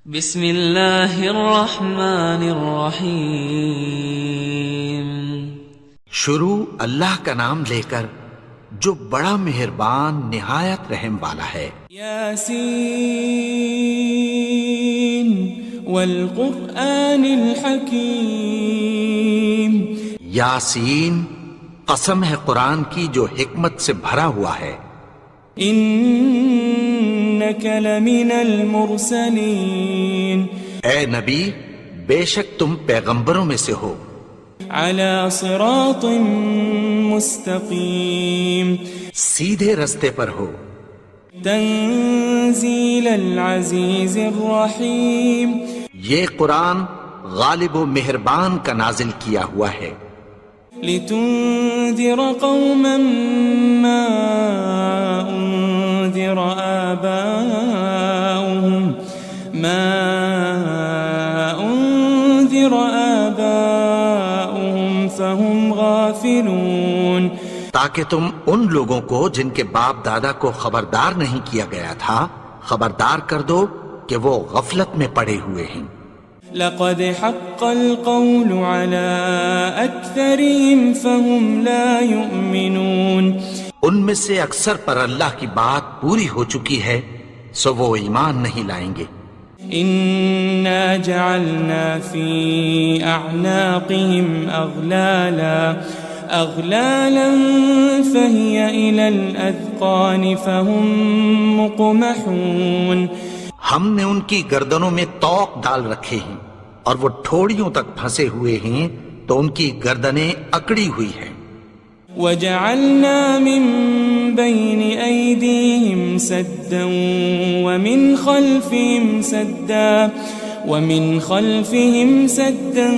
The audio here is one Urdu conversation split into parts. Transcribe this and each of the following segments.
بسم اللہ الرحمن الرحیم۔ شروع اللہ کا نام لے کر جو بڑا مہربان نہایت رحم والا ہے۔ یاسین والقرآن الحکیم۔ یاسین، قسم ہے قرآن کی جو حکمت سے بھرا ہوا ہے۔ انک لمن المرسلین۔ اے نبی، بے شک تم پیغمبروں میں سے ہو۔ علی صراط مستقیم۔ سیدھے رستے پر ہو۔ تنزیل العزیز الرحیم۔ یہ قرآن غالب و مہربان کا نازل کیا ہوا ہے۔ لتنذر قوما ما انذر آباؤهم فهم غافلون۔ تاکہ تم ان لوگوں کو جن کے باپ دادا کو خبردار نہیں کیا گیا تھا خبردار کر دو کہ وہ غفلت میں پڑے ہوئے ہیں۔ لقد حق القول على أكثرهم فهم لا يؤمنون۔ ان میں سے اکثر پر اللہ کی بات پوری ہو چکی ہے سو وہ ایمان نہیں لائیں گے۔ إنا جعلنا في أعناقهم أغلالا فهي إلى الأذقان فهم مقمحون۔ ہم نے ان کی گردنوں میں طوق ڈال رکھے ہیں اور وہ ٹھوڑیوں تک پھنسے ہوئے ہیں تو ان کی گردنیں اکڑی ہوئی ہیں۔ وجعلنا من بين أيديهم سدا ومن خلفهم سدا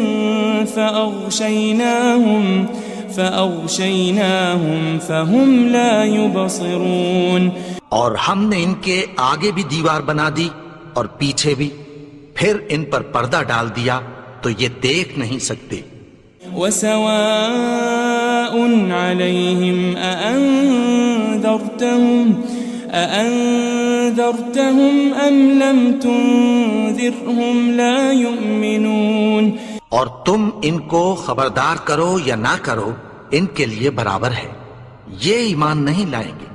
فأغشيناهم فهم لا يبصرون۔ اور ہم نے ان کے آگے بھی دیوار بنا دی اور پیچھے بھی، پھر ان پر پردہ ڈال دیا تو یہ دیکھ نہیں سکتے۔ وسواء عليهم أأنذرتهم أم لم تنذرهم لا يؤمنون۔ اور تم ان کو خبردار کرو یا نہ کرو ان کے لیے برابر ہے، یہ ایمان نہیں لائیں گے۔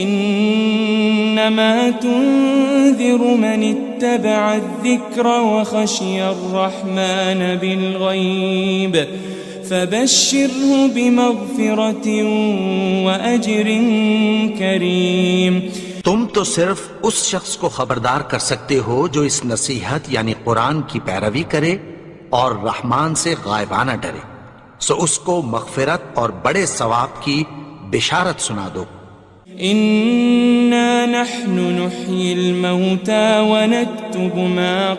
انما تنذر من اتبع الذکر وخشی الرحمن بالغیب فبشره بمغفرة وأجر کریم۔ تم تو صرف اس شخص کو خبردار کر سکتے ہو جو اس نصیحت یعنی قرآن کی پیروی کرے اور رحمان سے غائبانہ ڈرے، سو اس کو مغفرت اور بڑے ثواب کی بشارت سنا دو۔ إنا نحن نحيي الموتى ونكتب ما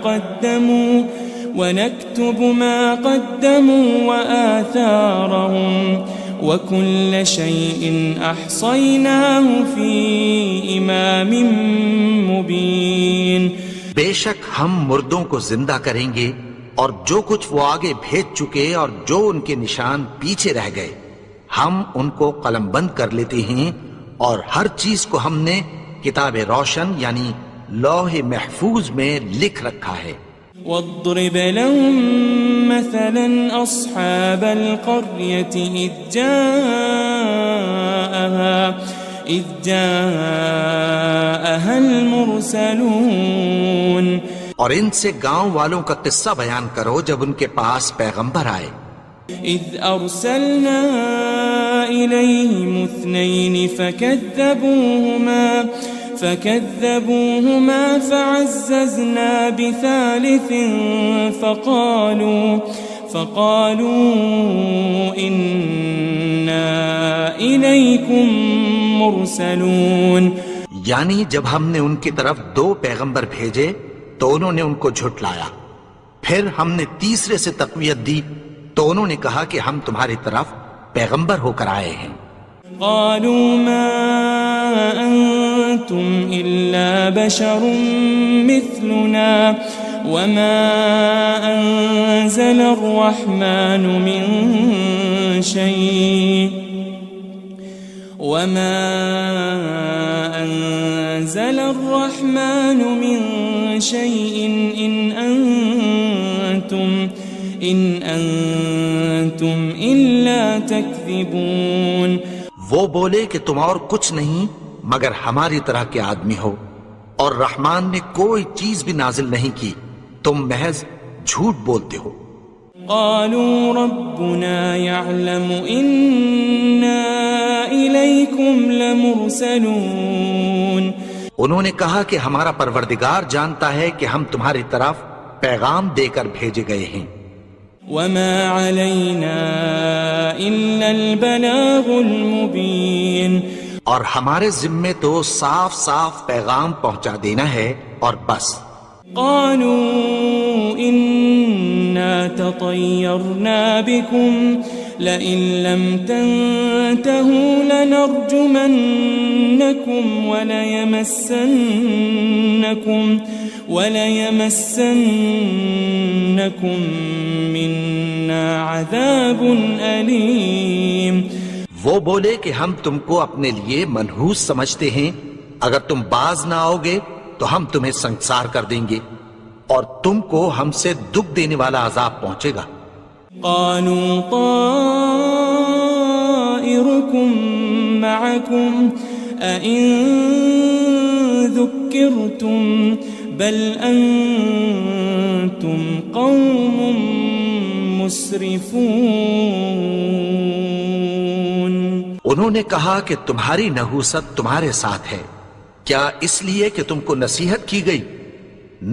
قدموا وآثارهم وكل شيء أحصيناه في إمام مبين۔ بے شک ہم مردوں کو زندہ کریں گے اور جو کچھ وہ آگے بھیج چکے اور جو ان کے نشان پیچھے رہ گئے ہم ان کو قلم بند کر لیتے ہیں، اور ہر چیز کو ہم نے کتاب روشن یعنی لوح محفوظ میں لکھ رکھا ہے۔ واضرب لهم مثلا أصحاب القرية إذ جاءها المرسلون۔ اور ان سے گاؤں والوں کا قصہ بیان کرو جب ان کے پاس پیغمبر آئے۔ إذ أرسلنا إليهم 2 فكذبوهما فعززنا بثالث فقالوا إنا إليكم مرسلون۔ یعنی جب ہم نے ان کی طرف 2 پیغمبر بھیجے تو انہوں نے ان کو جھٹلایا، پھر ہم نے تیسرے سے تقویت دی تو انہوں نے کہا کہ ہم تمہاری طرف پیغمبر ہو کر آئے ہیں۔ قالوا ما أنتم إلا بشر مثلنا وما أنزل الرحمن من شيء وما أنزل الرحمن من شيء إن أنتم إلا تكذبون. وہ بولے کہ تم اور کچھ نہیں مگر ہماری طرح کے آدمی ہو، اور رحمان نے کوئی چیز بھی نازل نہیں کی، تم محض جھوٹ بولتے ہو. قالوا ربنا يعلم إنا إليكم لمرسلون. انہوں نے کہا کہ ہمارا پروردگار جانتا ہے کہ ہم تمہاری طرف پیغام دے کر بھیجے گئے ہیں. وما علينا إلا البلاغ المبين. اور ہمارے ذمے تو صاف صاف پیغام پہنچا دینا ہے اور بس. قالوا إنا تطيرنا بكم لئن لم تنتهوا لنرجمنكم وليمسنكم منا عذاب أليم. وہ بولے کہ ہم تم کو اپنے لیے منحوس سمجھتے ہیں، اگر تم باز نہ آؤ گے تو ہم تمہیں سنسار کر دیں گے اور تم کو ہم سے دکھ دینے والا عذاب پہنچے گا. قالوا طائركم معكم أئن ذكرتم بل أنتم قوم مسرفون. انہوں نے کہا کہ تمہاری نحوست تمہارے ساتھ ہے، کیا اس لیے کہ تم کو نصیحت کی گئی؟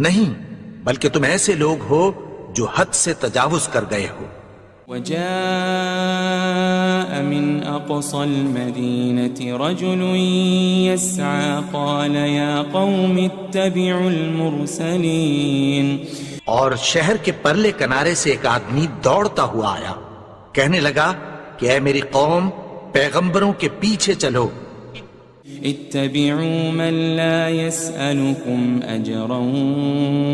نہیں، بلکہ تم ایسے لوگ ہو جو حد سے تجاوز کر گئے ہو. وجاء من أقصى المدينة رجل يسعى قال يا قوم اتبعوا المرسلين. اور شہر کے پرلے کنارے سے ایک آدمی دوڑتا ہوا آیا، کہنے لگا کہ اے میری قوم، پیغمبروں کے پیچھے چلو. اتبعوا من لا يسألكم أجرا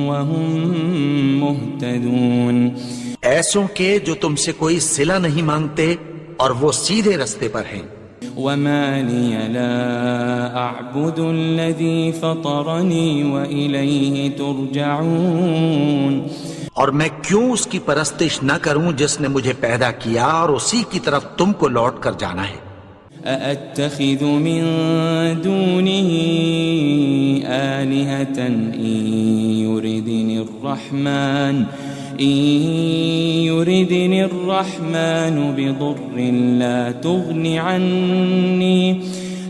وهم مهتدون. ایسوں کے جو تم سے کوئی صلہ نہیں مانگتے اور وہ سیدھے رستے پر ہیں. وما لي لا أعبد الذي فطرني وإليه ترجعون. اور میں کیوں اس کی پرستش نہ کروں جس نے مجھے پیدا کیا اور اسی کی طرف تم کو لوٹ کر جانا ہے. أأتخذ من دونه آلهة إن يردني الرحمن بضر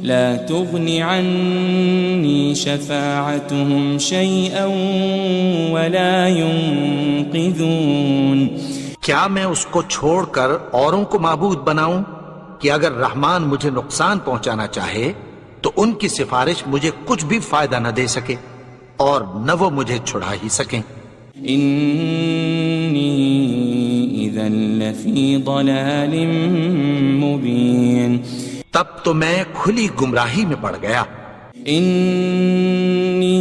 لا تغن عني شفاعتهم شيئا ولا ينقذون. کیا میں اس کو چھوڑ کر اوروں کو معبود بناؤں کہ اگر رحمان مجھے نقصان پہنچانا چاہے تو ان کی سفارش مجھے کچھ بھی فائدہ نہ دے سکے اور نہ وہ مجھے چھڑا ہی سکیں. إني إذا لفي ضلال مبين. تب تو میں کھلی گمراہی میں پڑ گیا. إني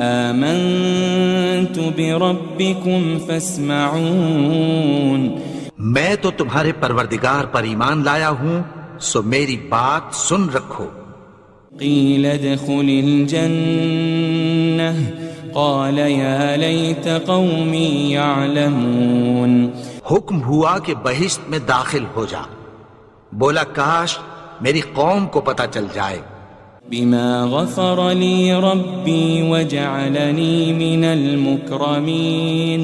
آمنت بربكم فاسمعون. میں تو تمہارے پروردگار پر ایمان لایا ہوں، سو میری بات سن رکھو. قيل ادخل الجنة قال يا ليت قومي يعلمون. حکم ہوا کہ بہشت میں داخل ہو جا. بولا کاش میری قوم کو پتہ چل جائے. بما غفر لي ربي وجعلني من المكرمين.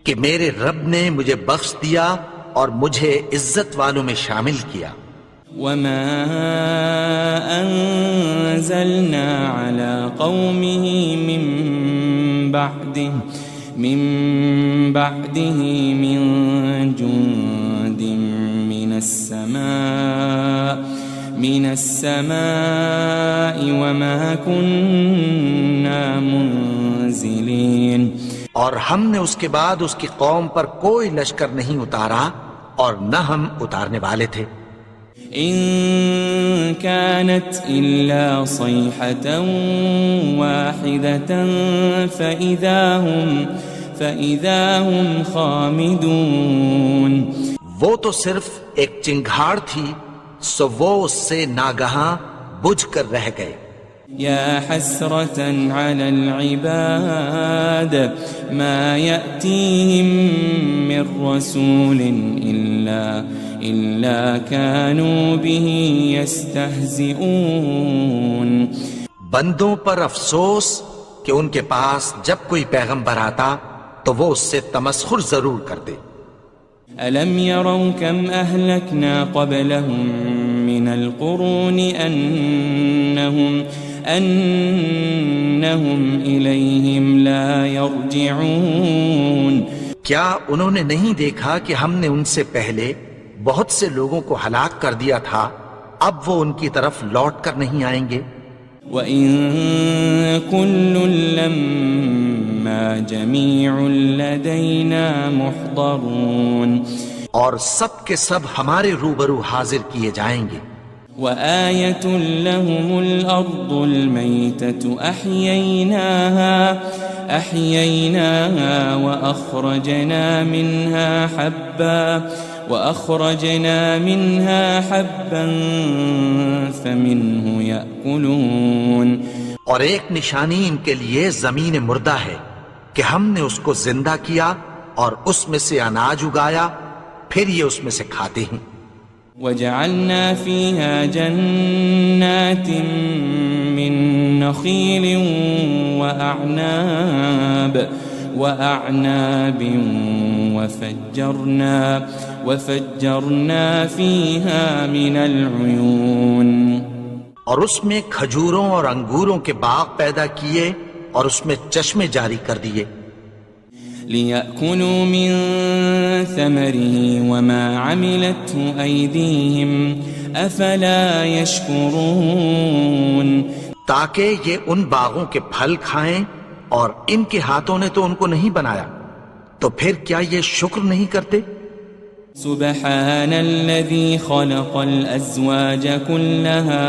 کہ میرے رب نے مجھے بخش دیا اور مجھے عزت والوں میں شامل کیا. وما أنزلنا على قومه من بعده من جند من السماء وما كنا منزلين. اور ہم نے اس کے بعد اس کی قوم پر کوئی لشکر نہیں اتارا اور نہ ہم اتارنے والے تھے. إن كانت إلا صيحة واحدة فإذا هم خامدون. وہ تو صرف ایک چنگھاڑ تھی، سو وہ اس سے ناگہاں بجھ کر رہ گئے. يا حسرة على العباد ما يأتيهم من رسول إلا كانوا به يستهزئون. بندوں پر افسوس کہ ان کے پاس جب کوئی پیغمبر آتا تو وہ اس سے تمسخر ضرور کرتے. ألم يروا كم أهلكنا قبلهم من القرون أنهم إليهم لا يرجعون. کیا انہوں نے نہیں دیکھا کہ ہم نے ان سے پہلے بہت سے لوگوں کو ہلاک کر دیا تھا، اب وہ ان کی طرف لوٹ کر نہیں آئیں گے؟ وَإِن كُلٌّ لَمَّا جَمِيعٌ لَدَيْنَا مُحْضَرُونَ. اور سب کے سب ہمارے روبرو حاضر کیے جائیں گے. وَآيَةٌ لَهُمُ الْأَرْضُ الْمَيْتَةُ أَحْيَيْنَاهَا وَأَخْرَجْنَا مِنْهَا حَبًّا فَمِنْهُ يَأْكُلُونَ. اور ایک نشانی ان کے لیے زمین مردہ ہے کہ ہم نے اس کو زندہ کیا اور اس میں سے اناج اگایا، پھر یہ اس میں سے کھاتے ہیں. وَجَعَلْنَا فِيهَا جَنَّاتٍ مِّن نَخِيلٍ وَأَعْنَابٍ وَفَجَّرْنَا فِيهَا مِنَ الْعُيُونِ. اور اس میں کھجوروں اور انگوروں کے باغ پیدا کیے اور اس میں چشمے جاری کر دیے. لِيَأْكُلُوا مِن ثَمَرِهِ وَمَا عَمِلَتْهُ أَيْدِيهِمْ أَفَلَا يَشْكُرُونَ. تاکہ یہ ان باغوں کے پھل کھائیں اور ان کے ہاتھوں نے تو ان کو نہیں بنایا، تو پھر کیا یہ شکر نہیں کرتے؟ سبحان الذي خلق الأزواج كلها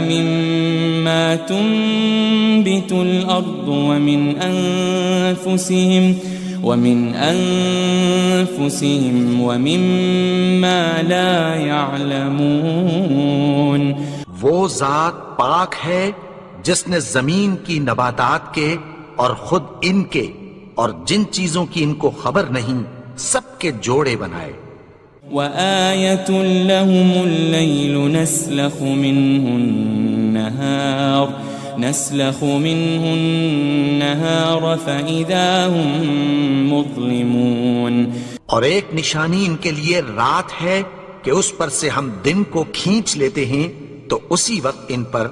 مما تنبت الأرض ومن أنفسهم ومما لا يعلمون. وہ ذات پاک ہے جس نے زمین کی نباتات کے اور خود ان کے اور جن چیزوں کی ان کو خبر نہیں سب کے جوڑے بنائے. وَآيَةٌ لَهُمُ اللَّيْلُ نَسْلَخُ مِنْهُ النَّهَارَ فَإِذَا هُمْ مُظْلِمُونَ. اور ایک نشانی ان کے لیے رات ہے کہ اس پر سے ہم دن کو کھینچ لیتے ہیں تو اسی وقت ان پر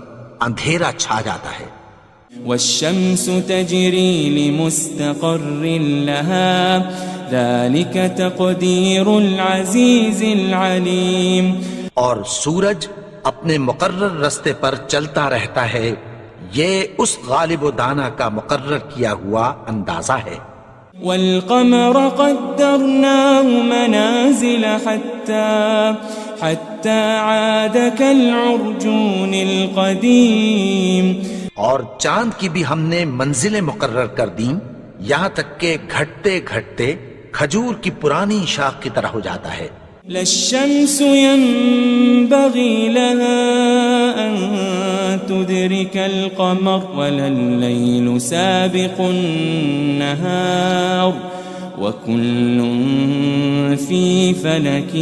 اندھیرا چھا جاتا ہے. وَالشَّمْسُ تَجْرِي لِمُسْتَقَرٍّ لَهَا ذَلِكَ تَقْدِيرُ الْعَزِيزِ الْعَلِيمِ. اور سورج اپنے مقرر رستے پر چلتا رہتا ہے، یہ اس غالب و دانا کا مقرر کیا ہوا اندازہ ہے. وَالْقَمَرَ قَدَّرْنَاهُ مَنَازِلَ حَتَّى عَادَ كَالْعُرْجُونِ الْقَدِيمِ. اور چاند کی بھی ہم نے منزلیں مقرر کر دیں، یہاں تک کہ گھٹتے گھٹتے کھجور کی پرانی شاخ کی طرح ہو جاتا ہے. لَلشَّمْسُ يَنبَغِي لَهَا أَن تُدْرِكَ الْقَمَرَ وَلَلَّيْلُ سَابِقُ النَّهَارِ وَكُلٌّ فِي فَلَكٍ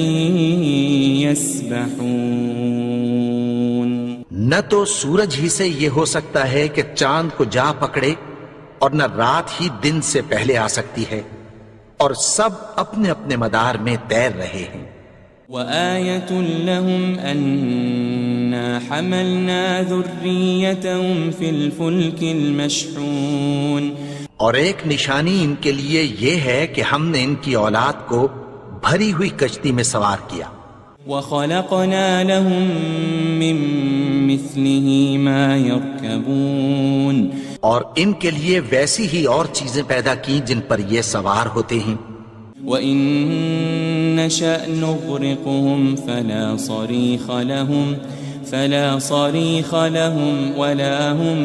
يَسْبَحُونَ. نہ تو سورج ہی سے یہ ہو سکتا ہے کہ چاند کو جا پکڑے، اور نہ رات ہی دن سے پہلے آ سکتی ہے، اور سب اپنے اپنے مدار میں تیر رہے ہیں. وَآيَةٌ لَهُمْ أَنَّا حَمَلْنَا ذُرِّيَّتَهُمْ فِي الْفُلْكِ الْمَشْحُونِ. اور ایک نشانی ان کے لیے یہ ہے کہ ہم نے ان کی اولاد کو بھری ہوئی کشتی میں سوار کیا. وَخَلَقْنَا لَهُم مِّن مِّثْلِهِ مَا يَرْكَبُونَ. اور ان کے لیے ویسی ہی اور چیزیں پیدا کی جن پر یہ سوار ہوتے ہیں. وَإِن نَّشَأْ نُغْرِقْهُمْ فَلَا صَرِيخَ لَهُمْ وَلَا هُمْ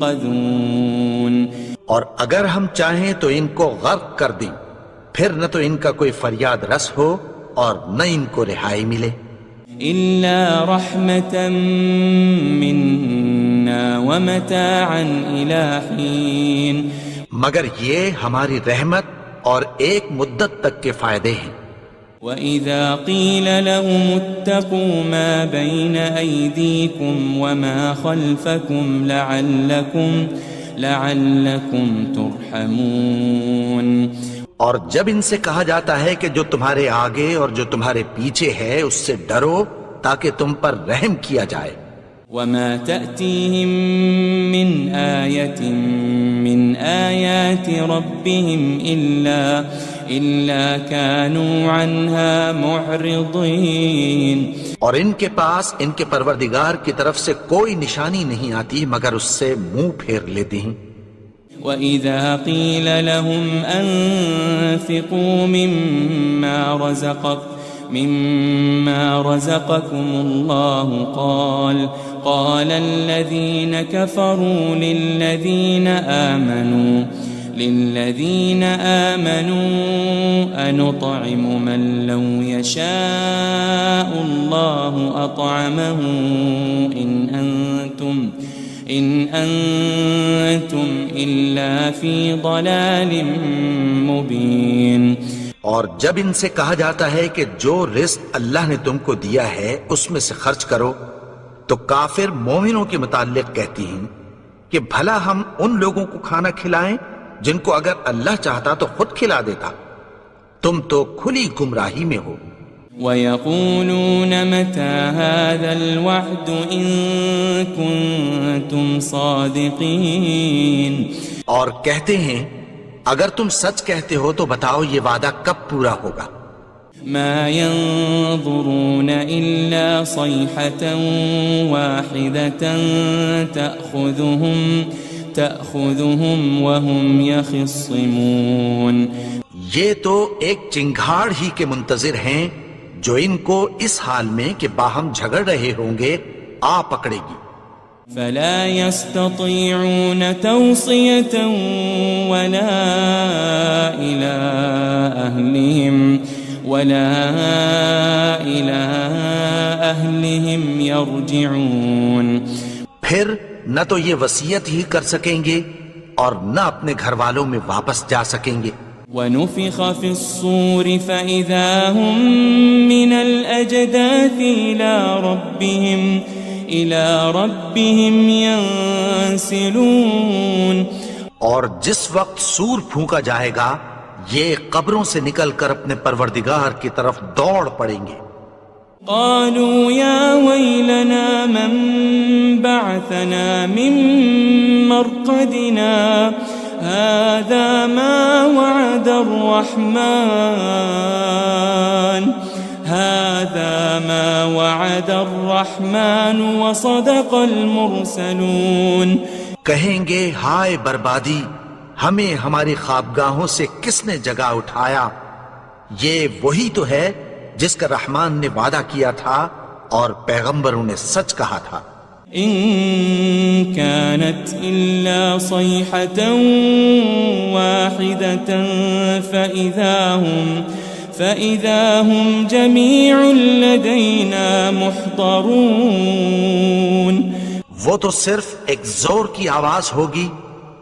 يُنقَذُونَ. اور اگر ہم چاہیں تو ان کو غرق کر دیں، پھر نہ تو ان کا کوئی فریاد رس ہو اور نہ ان کو رہائی ملے. إلا رحمة منا ومتاعا إلى حين مگر یہ ہماری رحمت اور ایک مدت تک کے فائدے ہیں. وَإِذَا قِيلَ لَهُمُ اتَّقُوا مَا بَيْنَ أَيْدِيكُمْ وَمَا خَلْفَكُمْ لَعَلَّكُمْ تُرْحَمُونَ. اور جب ان سے کہا جاتا ہے کہ جو تمہارے آگے اور جو تمہارے پیچھے ہے اس سے ڈرو تاکہ تم پر رحم کیا جائے. وَمَا تَأْتِيهِم مِّنْ آيَةٍ مِّنْ آيَاتِ رَبِّهِمْ إِلَّا كَانُوا عَنْهَا مُعْرِضِينَ. اور ان کے پاس ان کے پروردگار کی طرف سے کوئی نشانی نہیں آتی مگر اس سے منہ پھیر لیتے ہیں. وَإِذَا قِيلَ لَهُمْ أَنفِقُوا مِمَّا رَزَقَكُمُ اللَّهُ قَالَ الَّذِينَ كَفَرُوا لِلَّذِينَ آمَنُوا أَنُطْعِمُ مَن لَّوْ يَشَاءُ اللَّهُ أَطْعَمَهُ إِنْ أَنْتُمْ إِلَّا فِي ضَلَالٍ مُبِينٍ. اور جب ان سے کہا جاتا ہے کہ جو رزق اللہ نے تم کو دیا ہے اس میں سے خرچ کرو تو کافر مومنوں کے متعلق کہتی ہیں کہ بھلا ہم ان لوگوں کو کھانا کھلائیں جن کو اگر اللہ چاہتا تو خود کھلا دیتا. تم تو کھلی گمراہی میں ہو. وَيَقُولُونَ مَتَى هَذَا الْوَعْدُ إِن كُنتُمْ صَادِقِينَ. اور کہتے ہیں اگر تم سچ کہتے ہو تو بتاؤ یہ وعدہ کب پورا ہوگا. مَا يَنظُرُونَ إِلَّا صَيْحَةً وَاحِدَةً تَأْخُذُهُمْ وَهُمْ يَخِصِّمُونَ. یہ تو ایک چنگھاڑ ہی کے منتظر ہیں جو ان کو اس حال میں کہ باہم جھگڑ رہے ہوں گے آ پکڑے گی. فلا يستطيعون توصية ولا إلى أهلهم يرجعون. پھر نہ تو یہ وصیت ہی کر سکیں گے اور نہ اپنے گھر والوں میں واپس جا سکیں گے. ونفخ في الصور فإذا هم من الأجداث إلى ربهم ينسلون. اور جس وقت سور پھونکا جائے گا یہ قبروں سے نکل کر اپنے پروردگار کی طرف دوڑ پڑیں گے. قالوا يا ويلنا من بعثنا من مرقدنا هذا ما وعد الرحمن وصدق المرسلون. کہیں گے ہائے بربادی ہمیں ہماری خوابگاہوں سے کس نے جگا اٹھایا. یہ وہی تو ہے جس کا رحمان نے وعدہ کیا تھا اور پیغمبروں نے سچ کہا تھا. إن كانت إلا صيحة واحدة فإذا هم جميع لدينا محضرون. وہ تو صرف ایک زور کی آواز ہوگی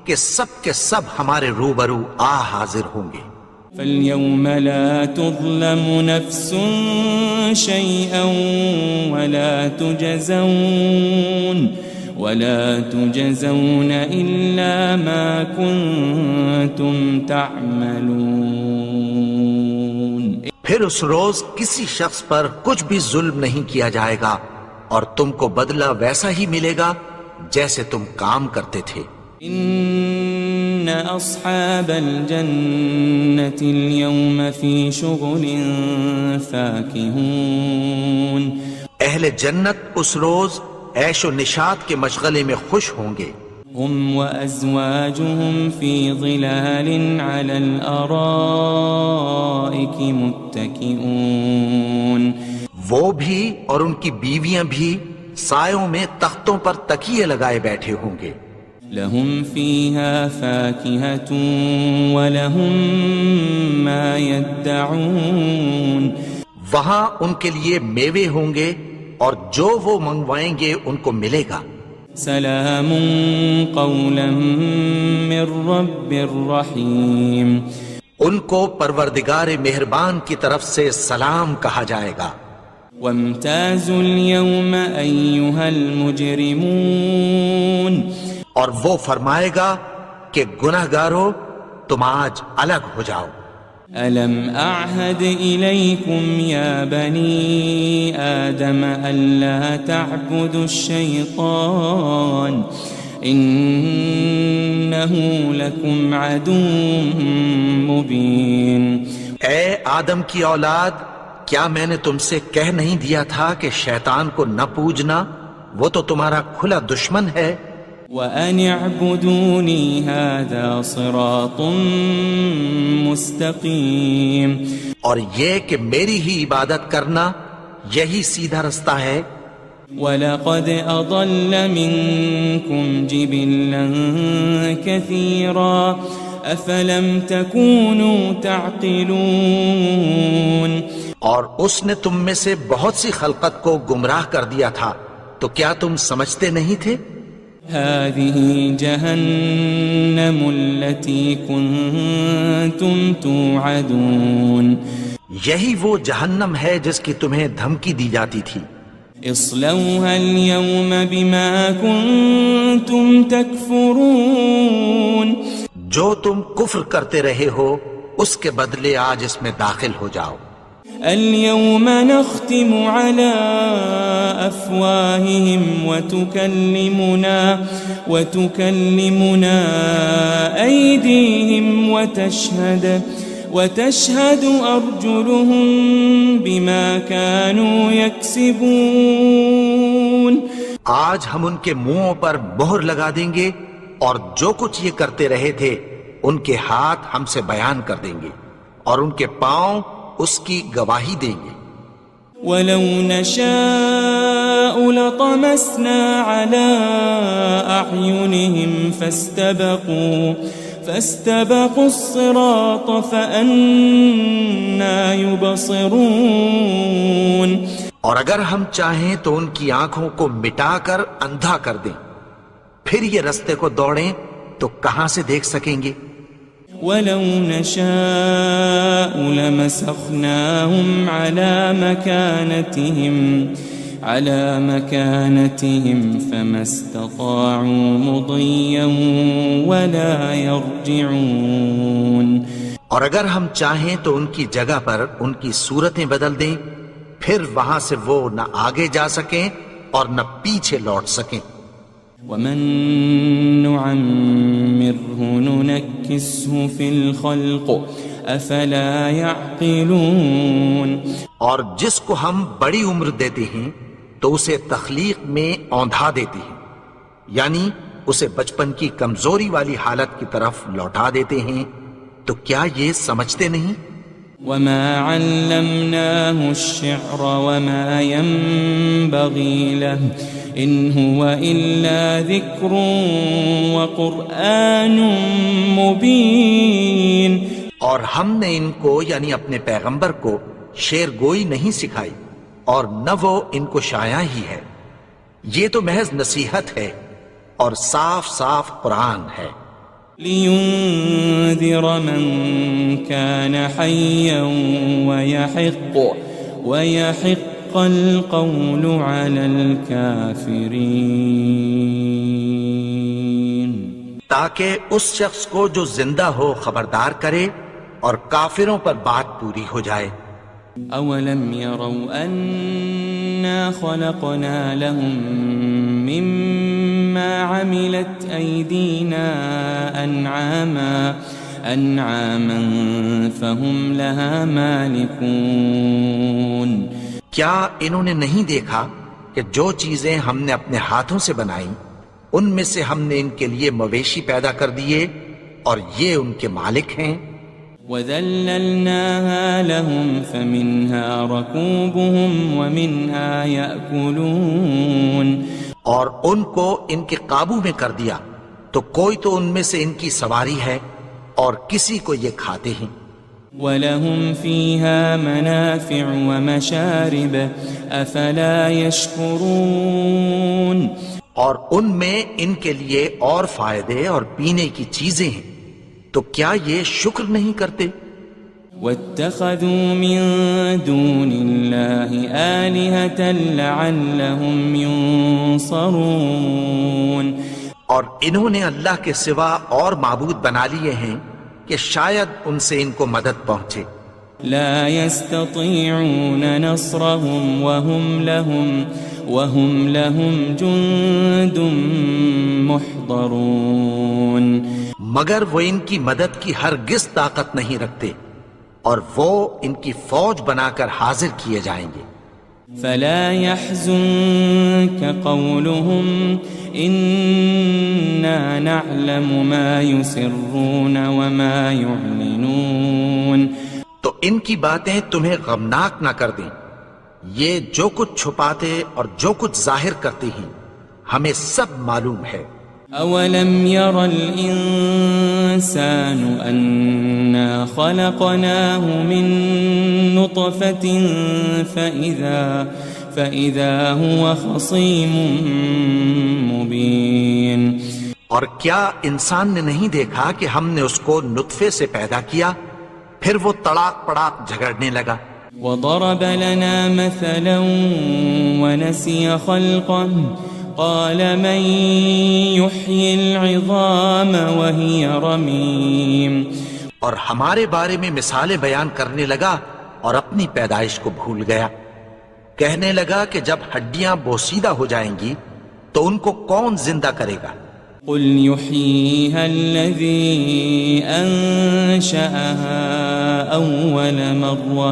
کہ سب کے سب ہمارے روبرو حاضر ہوں گے. فاليوم لا تظلم نفس شيئا ولا تجزون إلا ما كنتم تعملون. پھر اس روز کسی شخص پر کچھ بھی ظلم نہیں کیا جائے گا اور تم کو بدلہ ویسا ہی ملے گا جیسے تم کام کرتے تھے. ان اصحاب الجنة اليوم في شغل فاكهون. اہل جنت اس روز عیش و نشاط کے مشغلے میں خوش ہوں گے. هم وازواجهم في ظلال على الارائك متكئون. وہ بھی اور ان کی بیویاں بھی سایوں میں تختوں پر تکیے لگائے بیٹھے ہوں گے. لهم فيها فاكهة ولهم ما يدعون. وہاں ان کے لیے میوے ہوں گے اور جو وہ منگوائیں گے ان کو ملے گا. سلام قولا من رب الرحیم. ان کو پروردگار مہربان کی طرف سے سلام کہا جائے گا. وامتازوا اليوم أيها المجرمون. اور وہ فرمائے گا کہ گناہگارو تم آج الگ ہو جاؤ. ألم أعهد إليكم يا بني آدم ألا تعبدوا الشيطان إنه لكم عدو مبين. اے آدم کی اولاد، کیا میں نے تم سے کہہ نہیں دیا تھا کہ شیطان کو نہ پوجنا، وہ تو تمہارا کھلا دشمن ہے. وَأَنِ اعْبُدُونِي هَذَا صِرَاطٌ مُسْتَقِيمٌ. اور یہ کہ میری ہی عبادت کرنا یہی سیدھا رستہ ہے. وَلَقَدْ أَضَلَّ مِنكُمْ جِبِلًّا كَثِيرًا أَفَلَمْ تَكُونُوا تَعْقِلُونَ. اور اس نے تم میں سے بہت سی خلقت کو گمراہ کر دیا تھا، تو کیا تم سمجھتے نہیں تھے؟ هذه جهنم التي كنتم توعدون. یہی وہ جہنم ہے جس کی تمہیں دھمکی دی جاتی تھی. اصلوها اليوم بما كنتم تكفرون. جو تم کفر کرتے رہے ہو اس کے بدلے آج اس میں داخل ہو جاؤ. اليوم نختم على أفواههم وتكلمنا أيديهم وتشهد أرجلهم بما كانوا يكسبون. آج ہم ان کے منہوں پر مہر لگا دیں گے اور جو کچھ یہ کرتے رہے تھے ان کے ہاتھ ہم سے بیان کر دیں گے اور ان کے پاؤں اس کی گواہی دیں گے. وَلَوْ نَشَاءُ لَطَمَسْنَا عَلَىٰ أَعْيُنِهِمْ فَاسْتَبَقُوا الصِّرَاطَ فَأَنَّىٰ يُبْصِرُونَ. اور اگر ہم چاہیں تو ان کی آنکھوں کو مٹا کر اندھا کر دیں، پھر یہ رستے کو دوڑیں تو کہاں سے دیکھ سکیں گے. وَلَوْ نَشَاءُ لَمَسَخْنَاهُمْ عَلَى مَكَانَتِهِمْ فَمَا اسْتَطَاعُوا مُضِيًّا وَلَا يَرْجِعُونَ. اور اگر ہم چاہیں تو ان کی جگہ پر ان کی صورتیں بدل دیں، پھر وہاں سے وہ نہ آگے جا سکیں اور نہ پیچھے لوٹ سکیں. وَمَن نُعَمِّرْهُ نُنَكِّسْهُ فِي الْخَلْقِ أَفَلَا يَعْقِلُونَ. اور جس کو ہم بڑی عمر دیتے ہیں تو اسے تخلیق میں اوندھا دیتے ہیں، یعنی اسے بچپن کی کمزوری والی حالت کی طرف لوٹا دیتے ہیں. تو کیا یہ سمجھتے نہیں؟ وَمَا عَلَّمْنَاهُ الشِّعْرَ وَمَا يَنبَغِي لَهُ إِنْ هُوَ إِلَّا ذِكْرٌ وَقُرْآنٌ مُبِينٌ. اور ہم نے ان کو یعنی اپنے پیغمبر کو شعر گوئی نہیں سکھائی اور نہ وہ ان کو شایع ہی ہے. یہ تو محض نصیحت ہے اور صاف صاف قرآن ہے. لِيُنذِرَ مَن كَانَ حَيًّا وَيَحِقَّ الْقَوْلُ عَلَى الْكَافِرِينَ. تاکہ اس شخص کو جو زندہ ہو خبردار کرے اور کافروں پر بات پوری ہو جائے. أَوَلَمْ يَرَوْا أَنَّا خَلَقْنَا لَهُم مِّمَّا عَمِلَتْ أَيْدِينَا أَنْعَامًا فَهُمْ لَهَا مَالِكُونَ. کیا انہوں نے نہیں دیکھا کہ جو چیزیں ہم نے اپنے ہاتھوں سے بنائیں ان میں سے ہم نے ان کے لیے مویشی پیدا کر دیے اور یہ ان کے مالک ہیں. وَذَلَّلْنَاهَا لَهُمْ فَمِنْهَا رَكُوبُهُمْ وَمِنْهَا يَأْكُلُونَ. اور ان کو ان کے قابو میں کر دیا تو کوئی تو ان میں سے ان کی سواری ہے اور کسی کو یہ کھاتے ہیں. وَلَهُمْ فِيهَا مَنَافِعُ وَمَشَارِبُ أَفَلَا يَشْكُرُونَ اور ان میں ان کے لیے اور فائدے اور پینے کی چیزیں ہیں، تو کیا یہ شکر نہیں کرتے؟ وَاتَّخَذُوا مِن دُونِ اللَّهِ آلِهَةً لَعَلَّهُمْ يُنصَرُونَ اور انہوں نے اللہ کے سوا اور معبود بنا لیے ہیں کہ شاید ان سے ان کو مدد پہنچے۔ لا يستطيعون نصرهم وهم لهم جند محضرون مگر وہ ان کی مدد کی ہرگز طاقت نہیں رکھتے، اور وہ ان کی فوج بنا کر حاضر کیے جائیں گے۔ فلا يحزنك قولهم إنا نعلم ما يسرون وما يعلنون تو ان کی باتیں تمہیں غمناک نہ کر دیں، یہ جو کچھ چھپاتے اور جو کچھ ظاہر کرتے ہیں ہمیں سب معلوم ہے۔ أولم ير الإنسان أنا خلقناه من نطفة فإذا هو خصيم مبين اور کیا انسان نے نہیں دیکھا کہ ہم نے اس کو نطفے سے پیدا کیا، پھر وہ تڑاک پڑاک جھگڑنے لگا۔ وضرب لنا مثلا ونسي خلقه قال من يحيي العظام وهي رميم اور ہمارے بارے میں مثالیں بیان کرنے لگا اور اپنی پیدائش کو بھول گیا، کہنے لگا کہ جب ہڈیاں بوسیدہ ہو جائیں گی تو ان کو کون زندہ کرے گا؟ قل يحييها الذي أنشأها أول مرة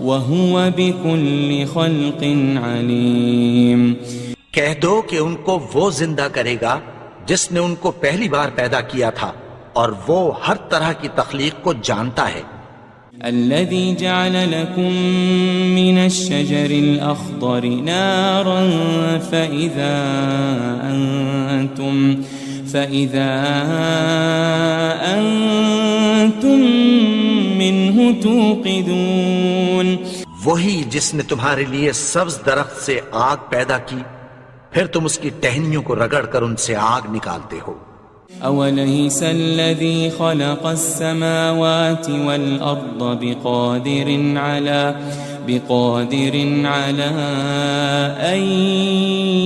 وهو بكل خلق عليم کہہ دو کہ ان کو وہ زندہ کرے گا جس نے ان کو پہلی بار پیدا کیا تھا، اور وہ ہر طرح کی تخلیق کو جانتا ہے۔ الذي جعل لكم من الشجر الأخضر نارا فإذا أنتم منه توقدون وہی جس نے تمہارے لیے سبز درخت سے آگ پیدا کی، پھر تم اس کی ٹہنیوں کو رگڑ کر ان سے آگ نکالتے ہو۔ أوليس الذي خلق السماوات والأرض بقادر على أن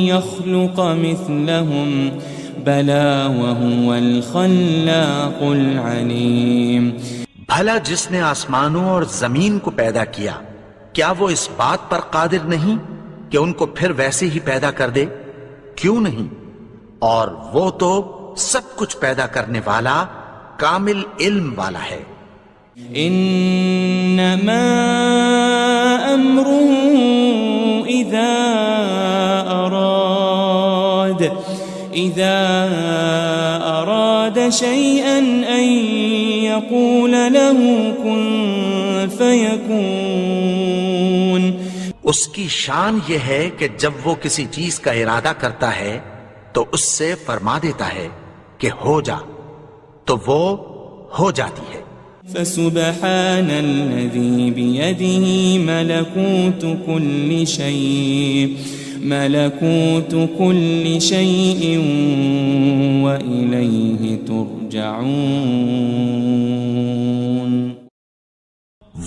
يخلق مثلهم بلى وهو الخلاق العليم بھلا جس نے آسمانوں اور زمین کو پیدا کیا، کیا وہ اس بات پر قادر نہیں کہ ان کو پھر ویسے ہی پیدا کر دے؟ کیوں نہیں؟ اور وہ تو سب کچھ پیدا کرنے والا، کامل علم والا ہے۔ انما امره اذا اراد شيئا ان يقول له كن فيكون اس کی شان یہ ہے کہ جب وہ کسی چیز کا ارادہ کرتا ہے تو اس سے فرما دیتا ہے کہ ہو جا، تو وہ ہو جاتی ہے۔ فسبحان الذي بيده ملكوت كل شيء وإليه ترجعون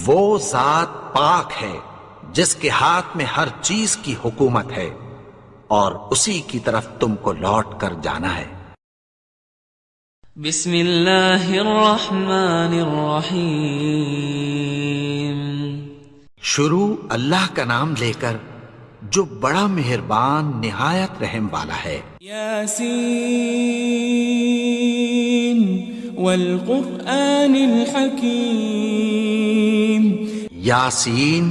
وہ ذات پاک ہے جس کے ہاتھ میں ہر چیز کی حکومت ہے، اور اسی کی طرف تم کو لوٹ کر جانا ہے۔ بسم اللہ الرحمن الرحیم۔ شروع اللہ کا نام لے کر جو بڑا مہربان نہایت رحم والا ہے۔ یاسین والقرآن الحکیم۔ یاسین،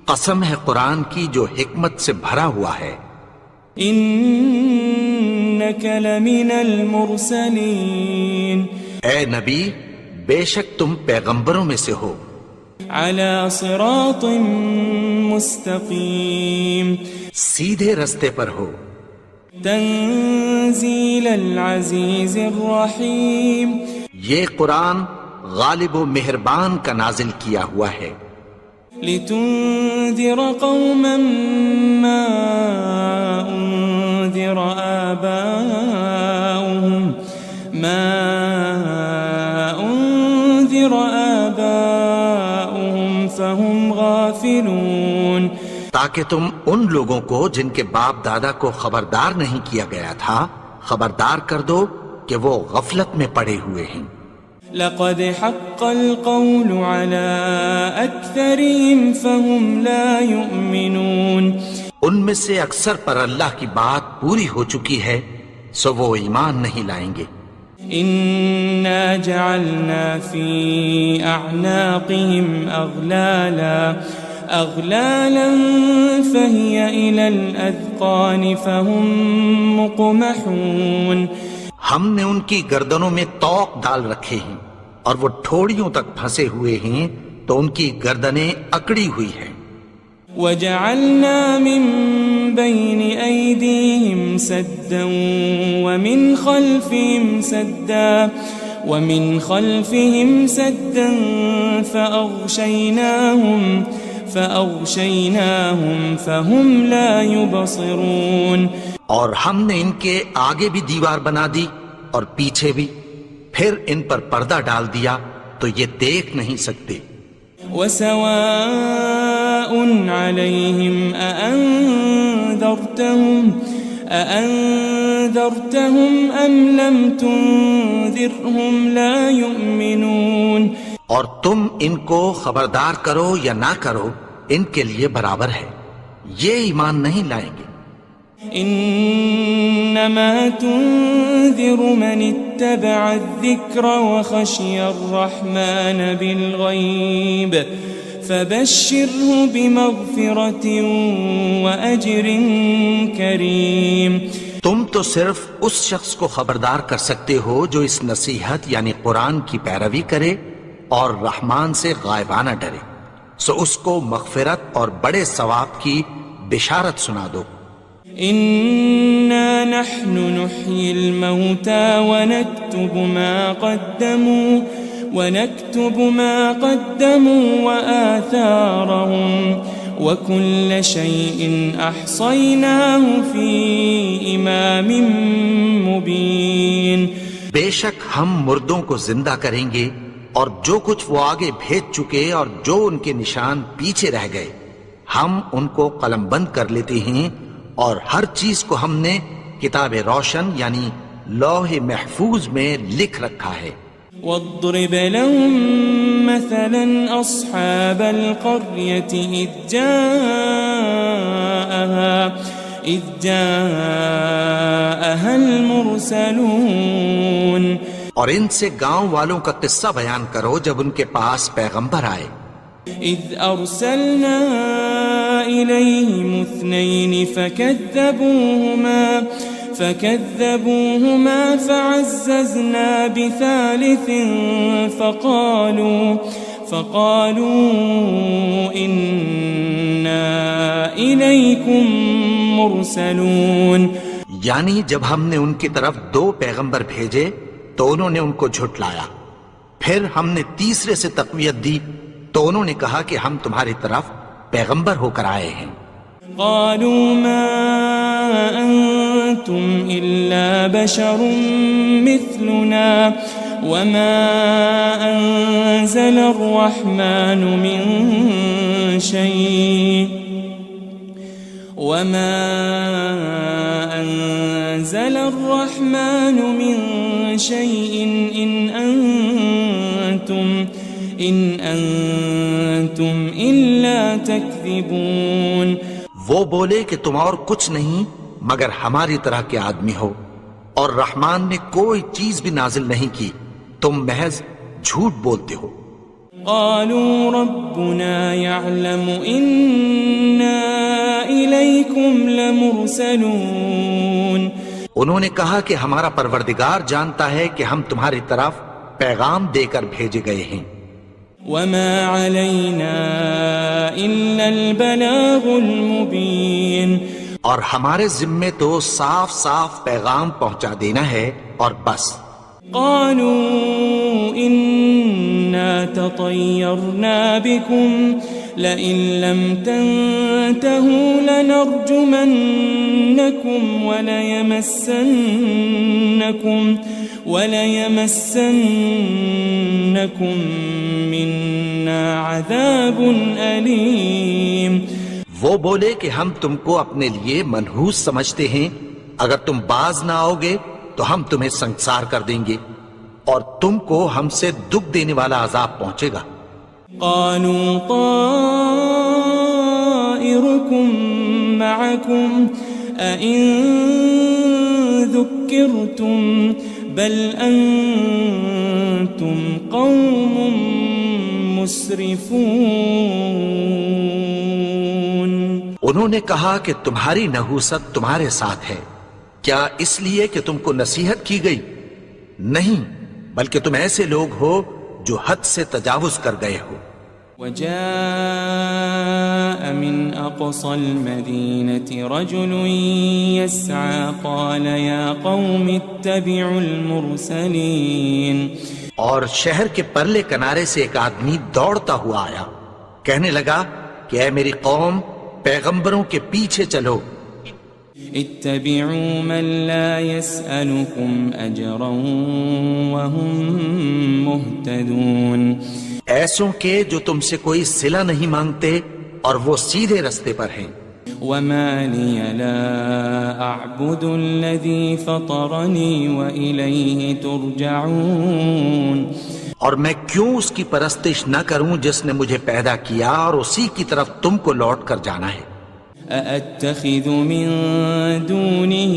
قسم ہے قرآن کی جو حکمت سے بھرا ہوا ہے۔ انک لمن المرسلین۔ اے نبی، بے شک تم پیغمبروں میں سے ہو۔ علی صراط مستقیم۔ سیدھے رستے پر ہو۔ تنزیل العزیز الرحیم۔ یہ قرآن غالب و مہربان کا نازل کیا ہوا ہے، لتنذر قوما ما انذر آباؤهم فهم غافلون، تاکہ تم ان لوگوں کو جن کے باپ دادا کو خبردار نہیں کیا گیا تھا خبردار کر دو کہ وہ غفلت میں پڑے ہوئے ہیں۔ لقد حق القول على أكثرهم فهم لا يؤمنون، ان میں سے اکثر پر اللہ کی بات پوری ہو چکی ہے سو وہ ایمان نہیں لائیں گے۔ إنا جعلنا في أعناقهم أغلالا فهي إلى الأذقان فهم مقمحون، ہم نے ان کی گردنوں میں طوق ڈال رکھے ہیں اور وہ ٹھوڑیوں تک پھنسے ہوئے ہیں تو ان کی گردنیں اکڑی ہوئی ہیں۔ وجعلنا من بين أيديهم سدا ومن خلفهم سدا فأغشيناهم فهم لا يبصرون، اور ہم نے ان کے آگے بھی دیوار بنا دی اور پیچھے بھی، پھر ان پر پردہ ڈال دیا تو یہ دیکھ نہیں سکتے۔ وسواء عليهم أأنذرتهم أم لم تنذرهم لا يؤمنون، اور تم ان کو خبردار کرو یا نہ کرو ان کے لیے برابر ہے، یہ ایمان نہیں لائیں گے۔ انما تنذر من اتبع الذکر وخشی الرحمن بالغیب فبشره بمغفرة وأجر کریم، تم تو صرف اس شخص کو خبردار کر سکتے ہو جو اس نصیحت یعنی قرآن کی پیروی کرے اور رحمان سے غائبانہ ڈرے، سو اس کو مغفرت اور بڑے ثواب کی بشارت سنا دو۔ إنا نحن نحيي الموتى ونكتب ما قدموا وآثارهم وكل شيء أحصيناه في إمام مبين، بے شک ہم مردوں کو زندہ کریں گے اور جو کچھ وہ آگے بھیج چکے اور جو ان کے نشان پیچھے رہ گئے ہم ان کو قلم بند کر لیتے ہیں، اور ہر چیز کو ہم نے کتاب روشن یعنی لوح محفوظ میں لکھ رکھا ہے۔ واضرب لهم مثلا أصحاب القرية إذ جاءها المرسلون، اور ان سے گاؤں والوں کا قصہ بیان کرو جب ان کے پاس پیغمبر آئے۔ إذ أرسلنا إليهم 2 فكذبوهما فعززنا بثالث فقالوا إنا إليكم مرسلون، یعنی جب ہم نے ان کی طرف 2 پیغمبر بھیجے تو انہوں نے ان کو جھٹلایا، پھر ہم نے تیسرے سے تقویت دی تو انہوں نے کہا کہ ہم تمہاری طرف پیغمبر ہو کر آئے ہیں۔ قالوا ما أنتم إلا بشر مثلنا وما أنزل الرحمن من شيء إن أنتم إلا تكذبون، وہ بولے کہ تم اور کچھ نہیں مگر ہماری طرح کے آدمی ہو، اور رحمان نے کوئی چیز بھی نازل نہیں کی، تم محض جھوٹ بولتے ہو۔ قالوا ربنا يعلم إنا إليكم لمرسلون، انہوں نے کہا کہ ہمارا پروردگار جانتا ہے کہ ہم تمہاری طرف پیغام دے کر بھیجے گئے ہیں۔ وما علينا إلا البلاغ المبين، اور ہمارے ذمے تو صاف صاف پیغام پہنچا دینا ہے اور بس۔ قالوا تطيرنا بكم لئن لم تنتهوا لنرجمنكم وليمسنكم منا عذاب أليم. وہ بولے کہ ہم تم کو اپنے لیے منحوس سمجھتے ہیں، اگر تم باز نہ آؤ گے تو ہم تمہیں سنسار کر دیں گے اور تم کو ہم سے دکھ دینے والا عذاب پہنچے گا. قالوا طائركم معكم أئن ذكرتم بل أنتم قوم مسرفون. انہوں نے کہا کہ تمہاری نحوست تمہارے ساتھ ہے، کیا اس لیے کہ تم کو نصیحت کی گئی؟ نہیں، بلکہ تم ایسے لوگ ہو جو حد سے تجاوز کر گئے ہو. وجاء من أقصى المدينة رجل يسعى قال يا قوم اتبعوا المرسلين. اور شہر کے پرلے کنارے سے ایک آدمی دوڑتا ہوا آیا، کہنے لگا کہ اے میری قوم، پیغمبروں کے پیچھے چلو. اتبعوا من لا يسألكم أجرا وهم مهتدون. ایسوں کے جو تم سے کوئی صلہ نہیں مانگتے اور وہ سیدھے رستے پر ہیں. وما لي لا أعبد الذي فطرني وإليه ترجعون. اور میں کیوں اس کی پرستش نہ کروں جس نے مجھے پیدا کیا اور اسی کی طرف تم کو لوٹ کر جانا ہے. أأتخذ من دونه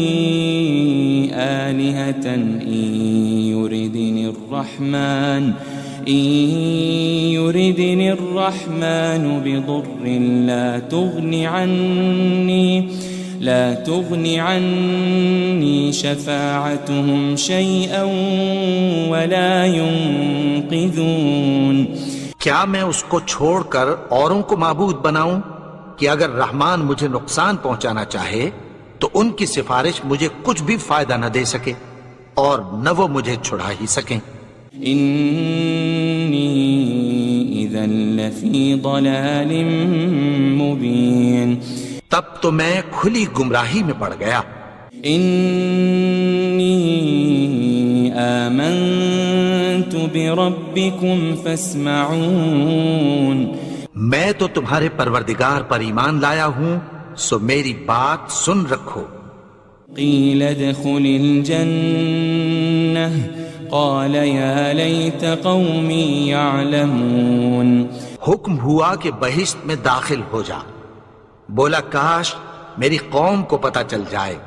آلهة إن يردني الرحمن بضر لا تغن عني شفاعتهم شيئا ولا ينقذون. کیا میں اس کو چھوڑ کر اوروں کو معبود بناؤں کہ اگر رحمان مجھے نقصان پہنچانا چاہے تو ان کی سفارش مجھے کچھ بھی فائدہ نہ دے سکے اور نہ وہ مجھے چھڑا ہی سکیں. إني إذا لفي ضلال مبين. تب تو میں کھلی گمراہی میں پڑ گیا. إني آمنت بربكم فاسمعون. میں تو تمہارے پروردگار پر ایمان لایا ہوں، سو میری بات سن رکھو. قيل ادخل الجنة قال يا ليت قومي يعلمون. حکم ہوا کہ بہشت میں داخل ہو جا. بولا کاش میری قوم کو پتہ چل جائے.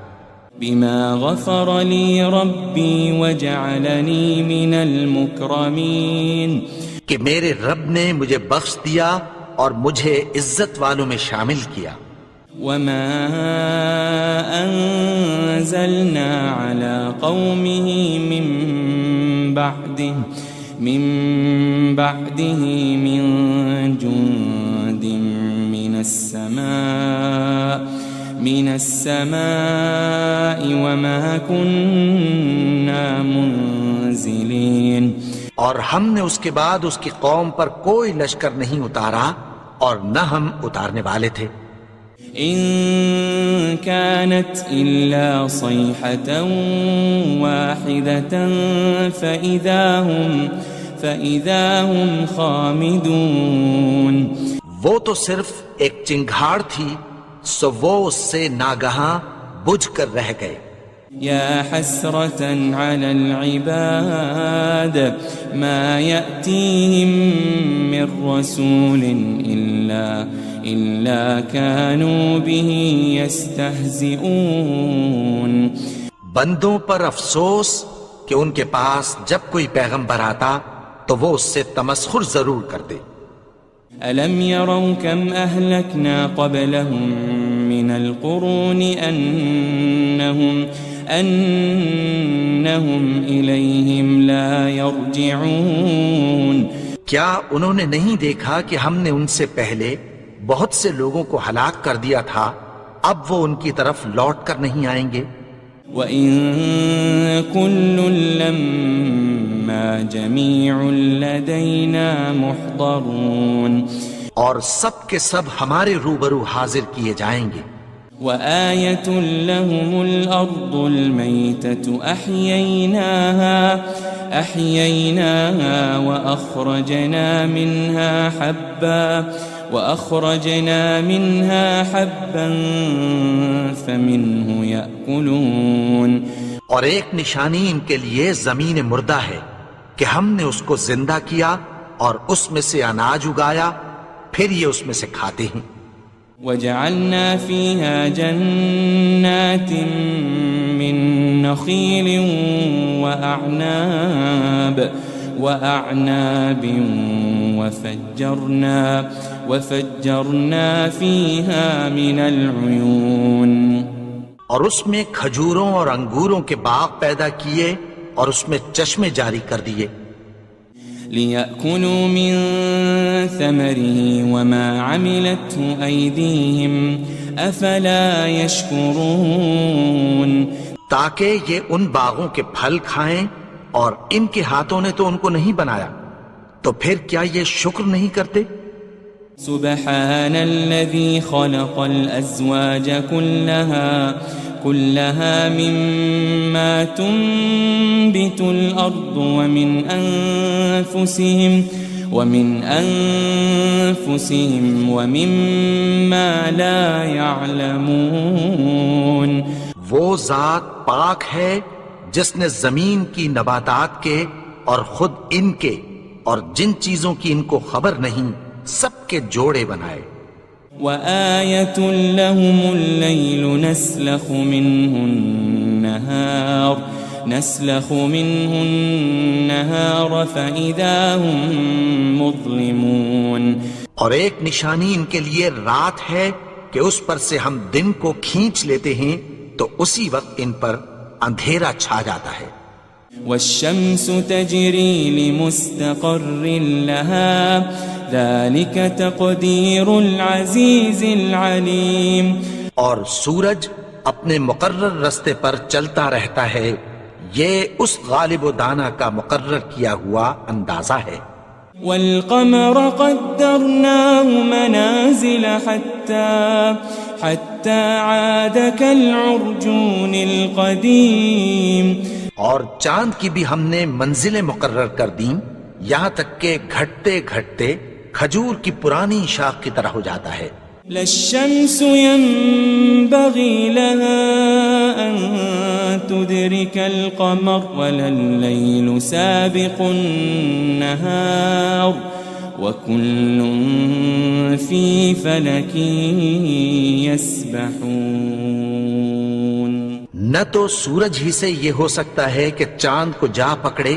بما غفر لي ربي وجعلني من المكرمين. کہ میرے رب نے مجھے بخش دیا اور مجھے عزت والوں میں شامل کیا. وما أنزلنا على قومه من بعده من جند من السماء وما كنا منزلين. اور ہم نے اس کے بعد اس کی قوم پر کوئی لشکر نہیں اتارا اور نہ ہم اتارنے والے تھے. إن كانت إلا صيحة واحدة فإذا هم خامدون. وہ تو صرف ایک چنگھاڑ تھی، سو وہ اس سے ناگہاں بجھ کر رہ گئے. يا حسرة على العباد ما يأتيهم من رسول إلا كانوا به يستهزئون. بندوں پر افسوس کہ ان کے پاس جب کوئی پیغمبر آتا تو وہ اس سے تمسخر ضرور کرتے. ألم يروا كم أهلكنا قبلهم من القرون أنهم إليهم لا يرجعون. کیا انہوں نے نہیں دیکھا کہ ہم نے ان سے پہلے بہت سے لوگوں کو ہلاک کر دیا تھا، اب وہ ان کی طرف لوٹ کر نہیں آئیں گے. وَإِن كُلٌّ لَمَّا جميع لدينا محضرون اور سب کے سب ہمارے روبرو حاضر کیے جائیں گے. وآية لهم الأرض الميتة أحييناها وأخرجنا منها حبا فمنه يأكلون. اور ایک نشانی ان کے لیے زمین مردہ ہے کہ ہم نے اس کو زندہ کیا اور اس میں سے اناج اگایا، پھر یہ اس میں سے کھاتے ہیں. وجعلنا فيها جنات من نخيل وأعناب وفجرنا فيها من العيون. اور اس میں کھجوروں اور انگوروں کے باغ پیدا کیے اور اس میں چشمے جاری کر دیے. لِيَأْكُلُوا مِن ثَمَرِهِ وَمَا عَمِلَتْهُ أَيْدِيهِمْ أَفَلَا يَشْكُرُونَ. تاکہ یہ ان باغوں کے پھل کھائیں اور ان کے ہاتھوں نے تو ان کو نہیں بنایا، تو پھر کیا یہ شکر نہیں کرتے؟ سبحان الذي خلق الأزواج كلها مما تنبت الأرض ومن أنفسهم ومما لا يعلمون. وہ ذات پاک ہے جس نے زمین کی نباتات کے اور خود ان کے اور جن چیزوں کی ان کو خبر نہیں سب کے جوڑے بنائے. وآية لهم الليل نسلخ منه النهار فإذا هم مظلمون. اور ایک نشانی ان کے لیے رات ہے کہ اس پر سے ہم دن کو کھینچ لیتے ہیں تو اسی وقت ان پر اندھیرا چھا جاتا ہے. والشمس تجري لمستقر لها ذلك تقدير العزيز العليم. اور سورج اپنے مقرر رستے پر چلتا رہتا ہے، یہ اس غالب و دانا کا مقرر کیا ہوا اندازہ ہے. والقمر قدرناه منازل حتى عاد كالعرجون القديم. اور چاند کی بھی ہم نے منزلیں مقرر کر دیں یہاں تک کہ گھٹتے گھٹتے کھجور کی پرانی شاخ کی طرح ہو جاتا ہے. لا الشمس ينبغي لها أن تدرك القمر ولا الليل سابق النهار وكل في فلك يسبحون. نہ تو سورج ہی سے یہ ہو سکتا ہے کہ چاند کو جا پکڑے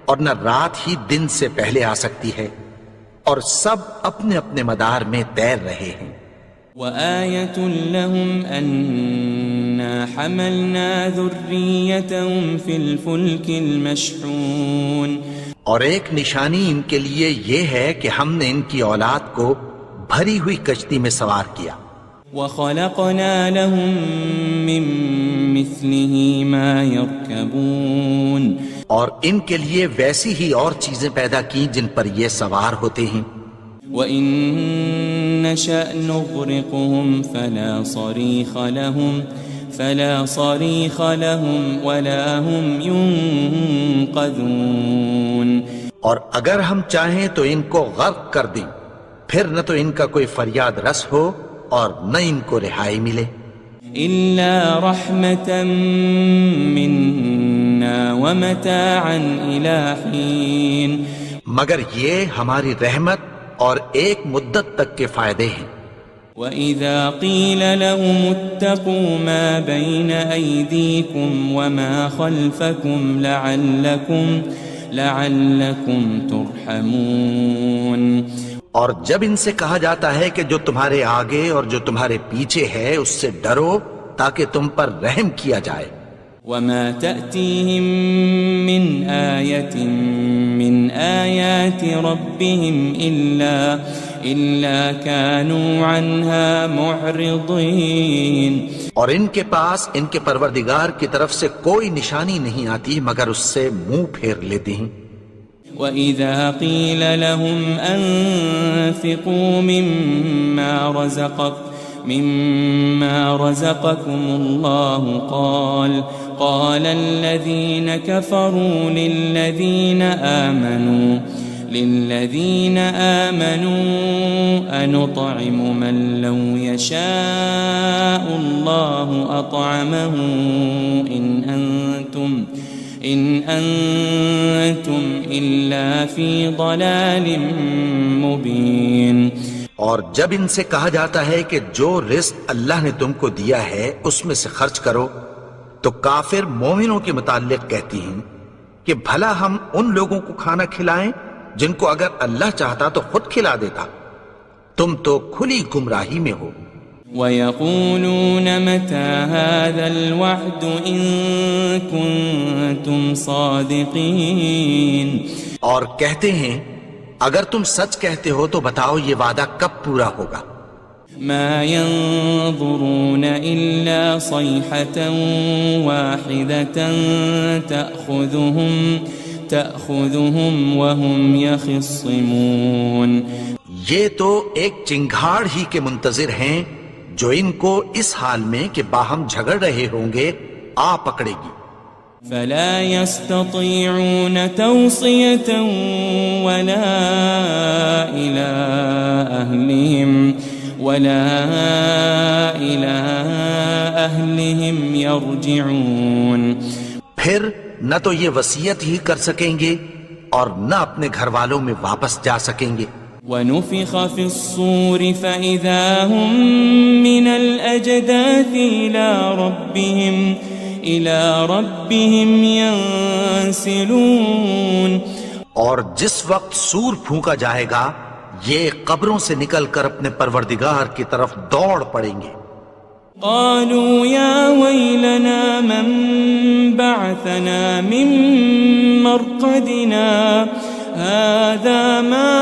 اور نہ رات ہی دن سے پہلے آ سکتی ہے، اور سب اپنے اپنے مدار میں تیر رہے ہیں. وآية لهم أنا حملنا ذريتهم في الفلك المشحون. اور ایک نشانی ان کے لیے یہ ہے کہ ہم نے ان کی اولاد کو بھری ہوئی کشتی میں سوار کیا. وخلقنا لهم من مثله ما يركبون. اور ان کے لیے ویسی ہی اور چیزیں پیدا کی جن پر یہ سوار ہوتے ہیں. وَإِن نَّشَأْ نُغْرِقْهُمْ فَلَا صَرِيخَ لَهُمْ وَلَا هُمْ يُنقَذُونَ. اور اگر ہم چاہیں تو ان کو غرق کر دیں، پھر نہ تو ان کا کوئی فریاد رس ہو اور نہ ان کو رہائی ملے. إِلَّا رَحْمَةً مِّنَّا وَمَتَاعًا إِلَىٰ حِينٍ. مگر یہ ہماری رحمت اور ایک مدت تک کے فائدے ہیں. وَإِذَا قِيلَ لَهُمُ اتَّقُوا مَا بَيْنَ أَيْدِيكُمْ وَمَا خَلْفَكُمْ لَعَلَّكُمْ تُرْحَمُونَ. اور جب ان سے کہا جاتا ہے کہ جو تمہارے آگے اور جو تمہارے پیچھے ہے اس سے ڈرو تاکہ تم پر رحم کیا جائے. وَمَا تَأْتِيهِم مِّنْ آيَةٍ مِّنْ آيَاتِ رَبِّهِمْ إِلَّا كَانُوا عَنْهَا مُعْرِضِينَ. اور ان کے پاس ان کے پروردگار کی طرف سے کوئی نشانی نہیں آتی مگر اس سے منہ پھیر لیتے ہیں. وَإِذَا قِيلَ لَهُمْ أَنفِقُوا مِمَّا رَزَقَكُمُ اللَّهُ قَالَ الَّذِينَ كَفَرُوا لِلَّذِينَ آمَنُوا أَنُطْعِمُ مَن لَّوْ يَشَاءُ اللَّهُ أَطْعَمَهُ إِنْ أَنْتُمْ إِلَّا فِي ضَلَالٍ مُبِينٍ۔ اور جب ان سے کہا جاتا ہے کہ جو رزق اللہ نے تم کو دیا ہے اس میں سے خرچ کرو، تو کافر مومنوں کے متعلق کہتی ہیں کہ بھلا ہم ان لوگوں کو کھانا کھلائیں جن کو اگر اللہ چاہتا تو خود کھلا دیتا، تم تو کھلی گمراہی میں ہو۔ وَيَقُولُونَ مَتَى هَذَا الْوَعْدُ إِن كُنتُمْ صَادِقِينَ، اور کہتے ہیں اگر تم سچ کہتے ہو تو بتاؤ یہ وعدہ کب پورا ہوگا۔ مَا يَنظُرُونَ إِلَّا صَيْحَةً وَاحِدَةً تَأْخُذُهُمْ وَهُمْ يَخِصِّمُونَ، یہ تو ایک چنگھاڑ ہی کے منتظر ہیں جو ان کو اس حال میں کہ باہم جھگڑ رہے ہوں گے آ پکڑے گی۔ فَلَا يَسْتَطِيعُونَ تَوْصِيَةً وَلَا إِلَىٰ أَهْلِهِمْ يَرْجِعُونَ، پھر نہ تو یہ وصیت ہی کر سکیں گے اور نہ اپنے گھر والوں میں واپس جا سکیں گے۔ وَنُفِخَ فِي الصُّورِ فَإِذَا هُم مِّنَ الْأَجْدَاثِ إِلَىٰ رَبِّهِمْ يَنسِلُونَ، اور جس وقت سور پھونکا جائے گا یہ قبروں سے نکل کر اپنے پروردگار کی طرف دوڑ پڑیں گے۔ قالوا يا ويلنا من بعثنا من مرقدنا هذا ما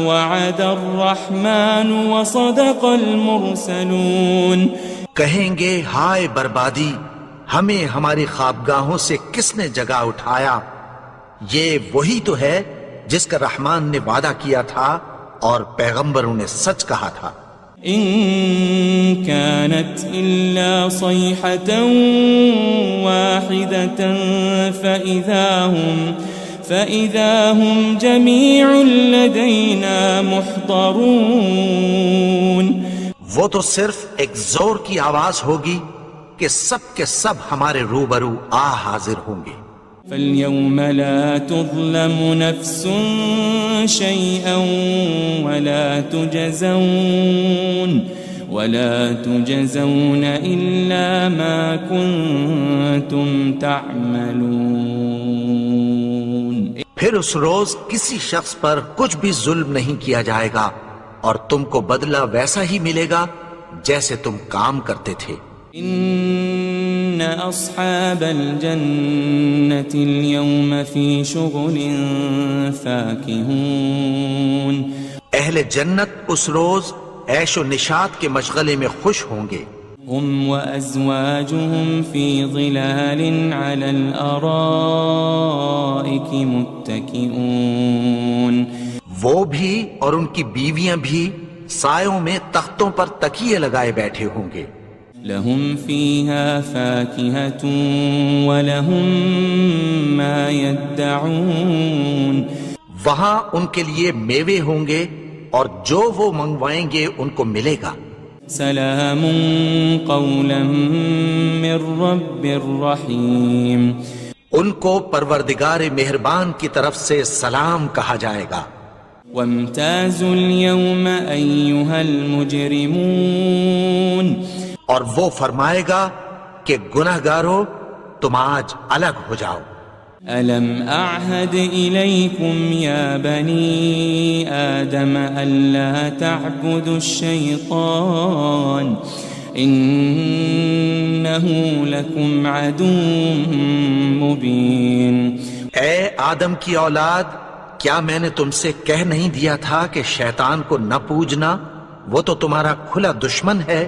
وعد الرحمن وصدق المرسلون، کہیں گے ہائے بربادی، ہمیں ہماری خوابگاہوں سے کس نے جگا اٹھایا، یہ وہی تو ہے جس کا رحمان نے وعدہ کیا تھا اور پیغمبروں نے سچ کہا تھا۔ ان كانت الا صيحة واحدة فإذا هم جميع لدينا محضرون، وہ تو صرف ایک زور کی آواز ہوگی کہ سب کے سب ہمارے روبرو آ حاضر ہوں گے۔ فَالْيَوْمَ لَا تُظْلَمُ نَفْسٌ شَيْئًا وَلَا تُجَزَوْنَ إِلَّا مَا كُنتُمْ تَعْمَلُونَ، پھر اس روز کسی شخص پر کچھ بھی ظلم نہیں کیا جائے گا اور تم کو بدلہ ویسا ہی ملے گا جیسے تم کام کرتے تھے۔ ان اصحاب الجنة اليوم في شغل فاكهون، اہل جنت اس روز عیش و نشاط کے مشغلے میں خوش ہوں گے۔ هم وازواجهم في ظلال على الارائك متكئون، وہ بھی اور ان کی بیویاں بھی سایوں میں تختوں پر تکیے لگائے بیٹھے ہوں گے۔ لهم فيها فاكهة ولهم ما يدعون، وہاں ان کے لیے میوے ہوں گے اور جو وہ منگوائیں گے ان کو ملے گا۔ سلام قولا من رب الرحیم، ان کو پروردگار مہربان کی طرف سے سلام کہا جائے گا۔ وامتازوا اليوم أيها المجرمون، اور وہ فرمائے گا کہ گناہگارو تم آج الگ ہو جاؤ۔ ألم أعهد إليكم يا بني آدم ألا تعبدوا الشيطان إنه لكم عدو مبين، اے آدم کی اولاد، کیا میں نے تم سے کہہ نہیں دیا تھا کہ شیطان کو نہ پوجنا، وہ تو تمہارا کھلا دشمن ہے۔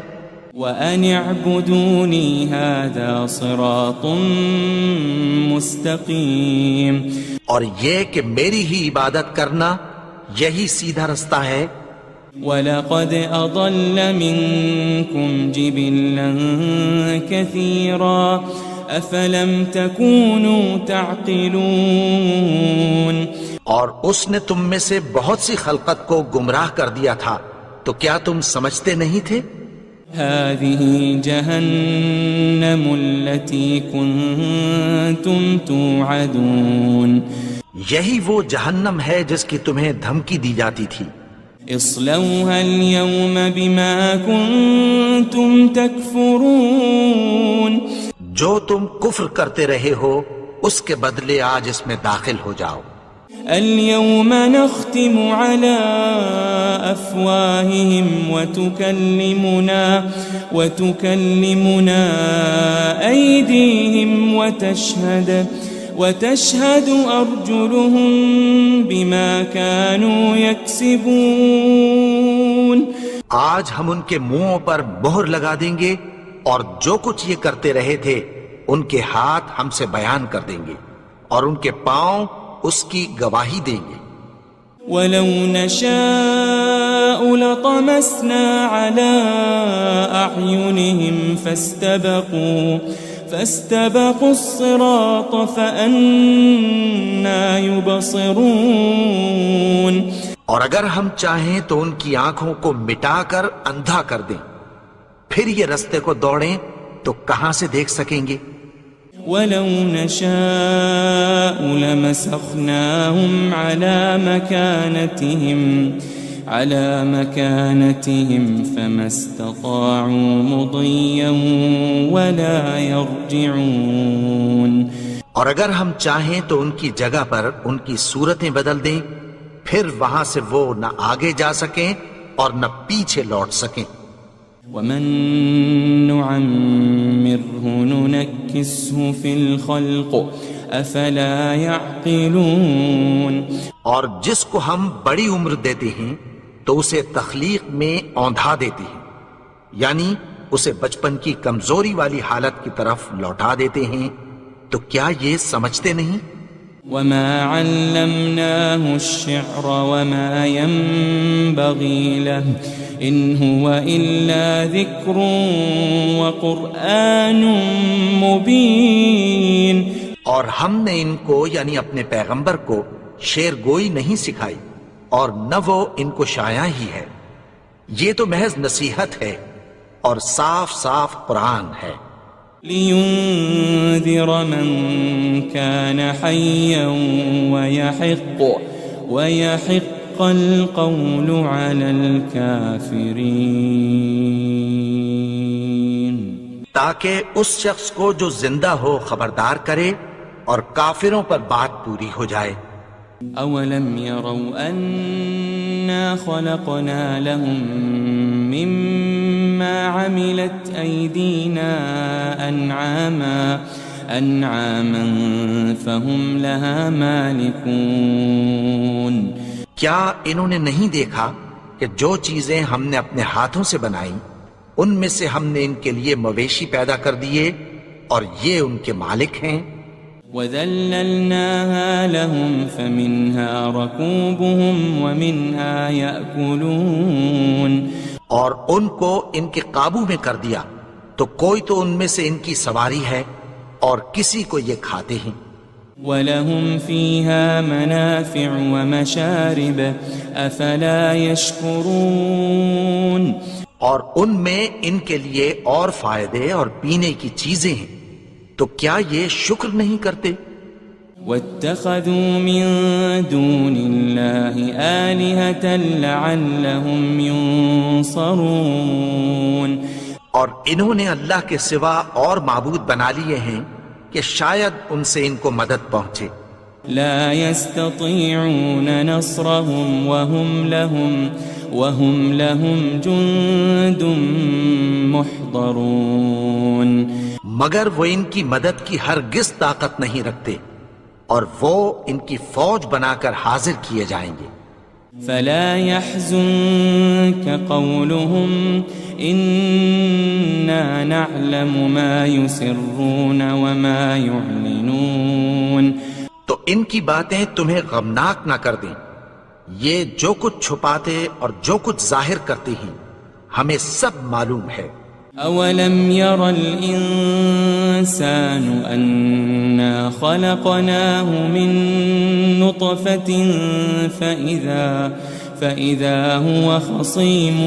وأن اعبدوني هذا صراط مستقيم. اور یہ کہ میری ہی عبادت کرنا یہی سیدھا رستہ ہے. وَلَقَدْ أَضَلَّ مِنكُمْ جِبِلًّا كَثِيرًا أَفَلَمْ تَكُونُوا تَعْقِلُونَ. اور اس نے تم میں سے بہت سی خلقت کو گمراہ کر دیا تھا، تو کیا تم سمجھتے نہیں تھے؟ هذه جهنم التي كنتم توعدون. یہی وہ جہنم ہے جس کی تمہیں دھمکی دی جاتی تھی. اصلوها اليوم بما كنتم تكفرون. جو تم کفر کرتے رہے ہو اس کے بدلے آج اس میں داخل ہو جاؤ. اليوم نختم على أفواههم وتكلمنا أيديهم وتشهد أرجلهم بما كانوا يكسبون. آج ہم ان کے منہوں پر مہر لگا دیں گے اور جو کچھ یہ کرتے رہے تھے ان کے ہاتھ ہم سے بیان کر دیں گے اور ان کے پاؤں اس کی گواہی دیں گے. وَلَوْ نَشَاءُ لَطَمَسْنَا عَلَىٰ أَعْيُنِهِمْ فَاسْتَبَقُوا الصِّرَاطَ فَأَنَّىٰ يُبْصِرُونَ. اور اگر ہم چاہیں تو ان کی آنکھوں کو مٹا کر اندھا کر دیں، پھر یہ رستے کو دوڑیں تو کہاں سے دیکھ سکیں گے؟ وَلَوْ نَشَاءُ لَمَسَخْنَاهُمْ عَلَى مَكَانَتِهِمْ فَمَا اسْتَطَاعُوا مُضِيًّا وَلَا يَرْجِعُونَ. اور اگر ہم چاہیں تو ان کی جگہ پر ان کی صورتیں بدل دیں، پھر وہاں سے وہ نہ آگے جا سکیں اور نہ پیچھے لوٹ سکیں. وَمَن نُعَمِّرْهُ نُنَكِّسْهُ فِي الْخَلْقِ أَفَلَا يَعْقِلُونَ. اور جس کو ہم بڑی عمر دیتے ہیں تو اسے تخلیق میں اوندھا دیتے ہیں، یعنی اسے بچپن کی کمزوری والی حالت کی طرف لوٹا دیتے ہیں. تو کیا یہ سمجھتے نہیں؟ وَمَا عَلَّمْنَاهُ الشِّعْرَ وَمَا يَنبَغِي لَهُ إِنْ هُوَ إِلَّا ذِكْرٌ وَقُرْآنٌ مُبِينٌ. اور ہم نے ان کو یعنی اپنے پیغمبر کو شعر گوئی نہیں سکھائی اور نہ وہ ان کو شایع ہی ہے، یہ تو محض نصیحت ہے اور صاف صاف قرآن ہے. لِيُنذِرَ مَن كَانَ حَيًّا وَيَحِقَّ الْقَوْلُ عَلَى الْكَافِرِينَ. تاکہ اس شخص کو جو زندہ ہو خبردار کرے اور کافروں پر بات پوری ہو جائے. أَوَلَمْ يَرَوْا أَنَّا خَلَقْنَا لَهُم مِّمَّا عَمِلَتْ أَيْدِينَا أَنْعَامًا فَهُمْ لَهَا مَالِكُونَ. کیا انہوں نے نہیں دیکھا کہ جو چیزیں ہم نے اپنے ہاتھوں سے بنائیں ان میں سے ہم نے ان کے لیے مویشی پیدا کر دیے اور یہ ان کے مالک ہیں. وَذَلَّلْنَاهَا لَهُمْ فَمِنْهَا رَكُوبُهُمْ وَمِنْهَا يَأْكُلُونَ. اور ان کو ان کے قابو میں کر دیا تو کوئی تو ان میں سے ان کی سواری ہے اور کسی کو یہ کھاتے ہیں. وَلَهُمْ فِيهَا مَنَافِعُ وَمَشَارِبُ أَفَلَا يَشْكُرُونَ. اور ان میں ان کے لیے اور فائدے اور پینے کی چیزیں ہیں، تو کیا یہ شکر نہیں کرتے؟ وَاتَّخَذُوا مِن دُونِ اللَّهِ آلِهَةً لَعَلَّهُمْ يُنصَرُونَ. اور انہوں نے اللہ کے سوا اور معبود بنا لیے ہیں کہ شاید ان سے ان کو مدد پہنچے. لا يستطيعون نصرهم وهم لهم جند محضرون. مگر وہ ان کی مدد کی ہرگز طاقت نہیں رکھتے اور وہ ان کی فوج بنا کر حاضر کیے جائیں گے. فلا يحزنك قولهم إنا نعلم ما يسرون وما يعلنون. تو ان کی باتیں تمہیں غمناک نہ کر دیں. یہ جو کچھ چھپاتے اور جو کچھ ظاہر کرتی ہیں ہمیں سب معلوم ہے. أولم ير الإنسان أنا خلقناه من نطفة فإذا هو خصيم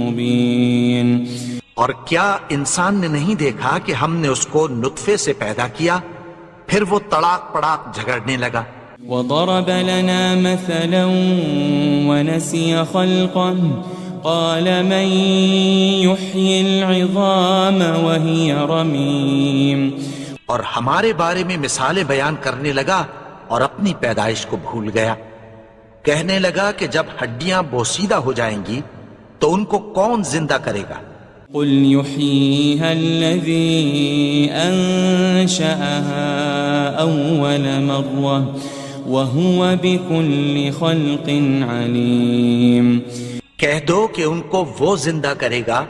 مبين. اور کیا انسان نے نہیں دیکھا کہ ہم نے اس کو نطفے سے پیدا کیا پھر وہ تڑاک پڑاک جھگڑنے لگا. وضرب لنا مثلا ونسي خلقه قال من يحيي العظام وهي رميم. اور ہمارے بارے میں مثالیں بیان کرنے لگا اور اپنی پیدائش کو بھول گیا. کہنے لگا کہ جب ہڈیاں بوسیدہ ہو جائیں گی تو ان کو کون زندہ کرے گا؟ قل يحييها الذي أنشأها أول مرة وهو بكل خلق عليم. کہہ دو کہ ان کو وہ زندہ کرے گا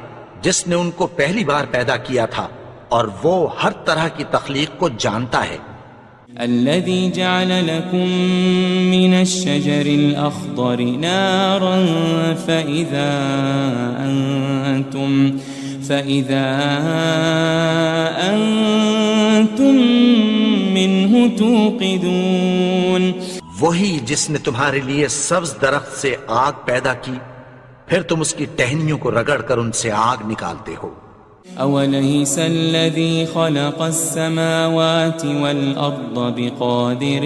جس نے ان کو پہلی بار پیدا کیا تھا اور وہ ہر طرح کی تخلیق کو جانتا ہے. الذي جعل لكم من الشجر الأخضر نارا فإذا أنتم منه توقدون. وہی جس نے تمہارے لیے سبز درخت سے آگ پیدا کی پھر تم اس کی ٹہنیوں کو رگڑ کر ان سے آگ نکالتے ہو. أوليس الذي خلق السماوات والأرض بقادر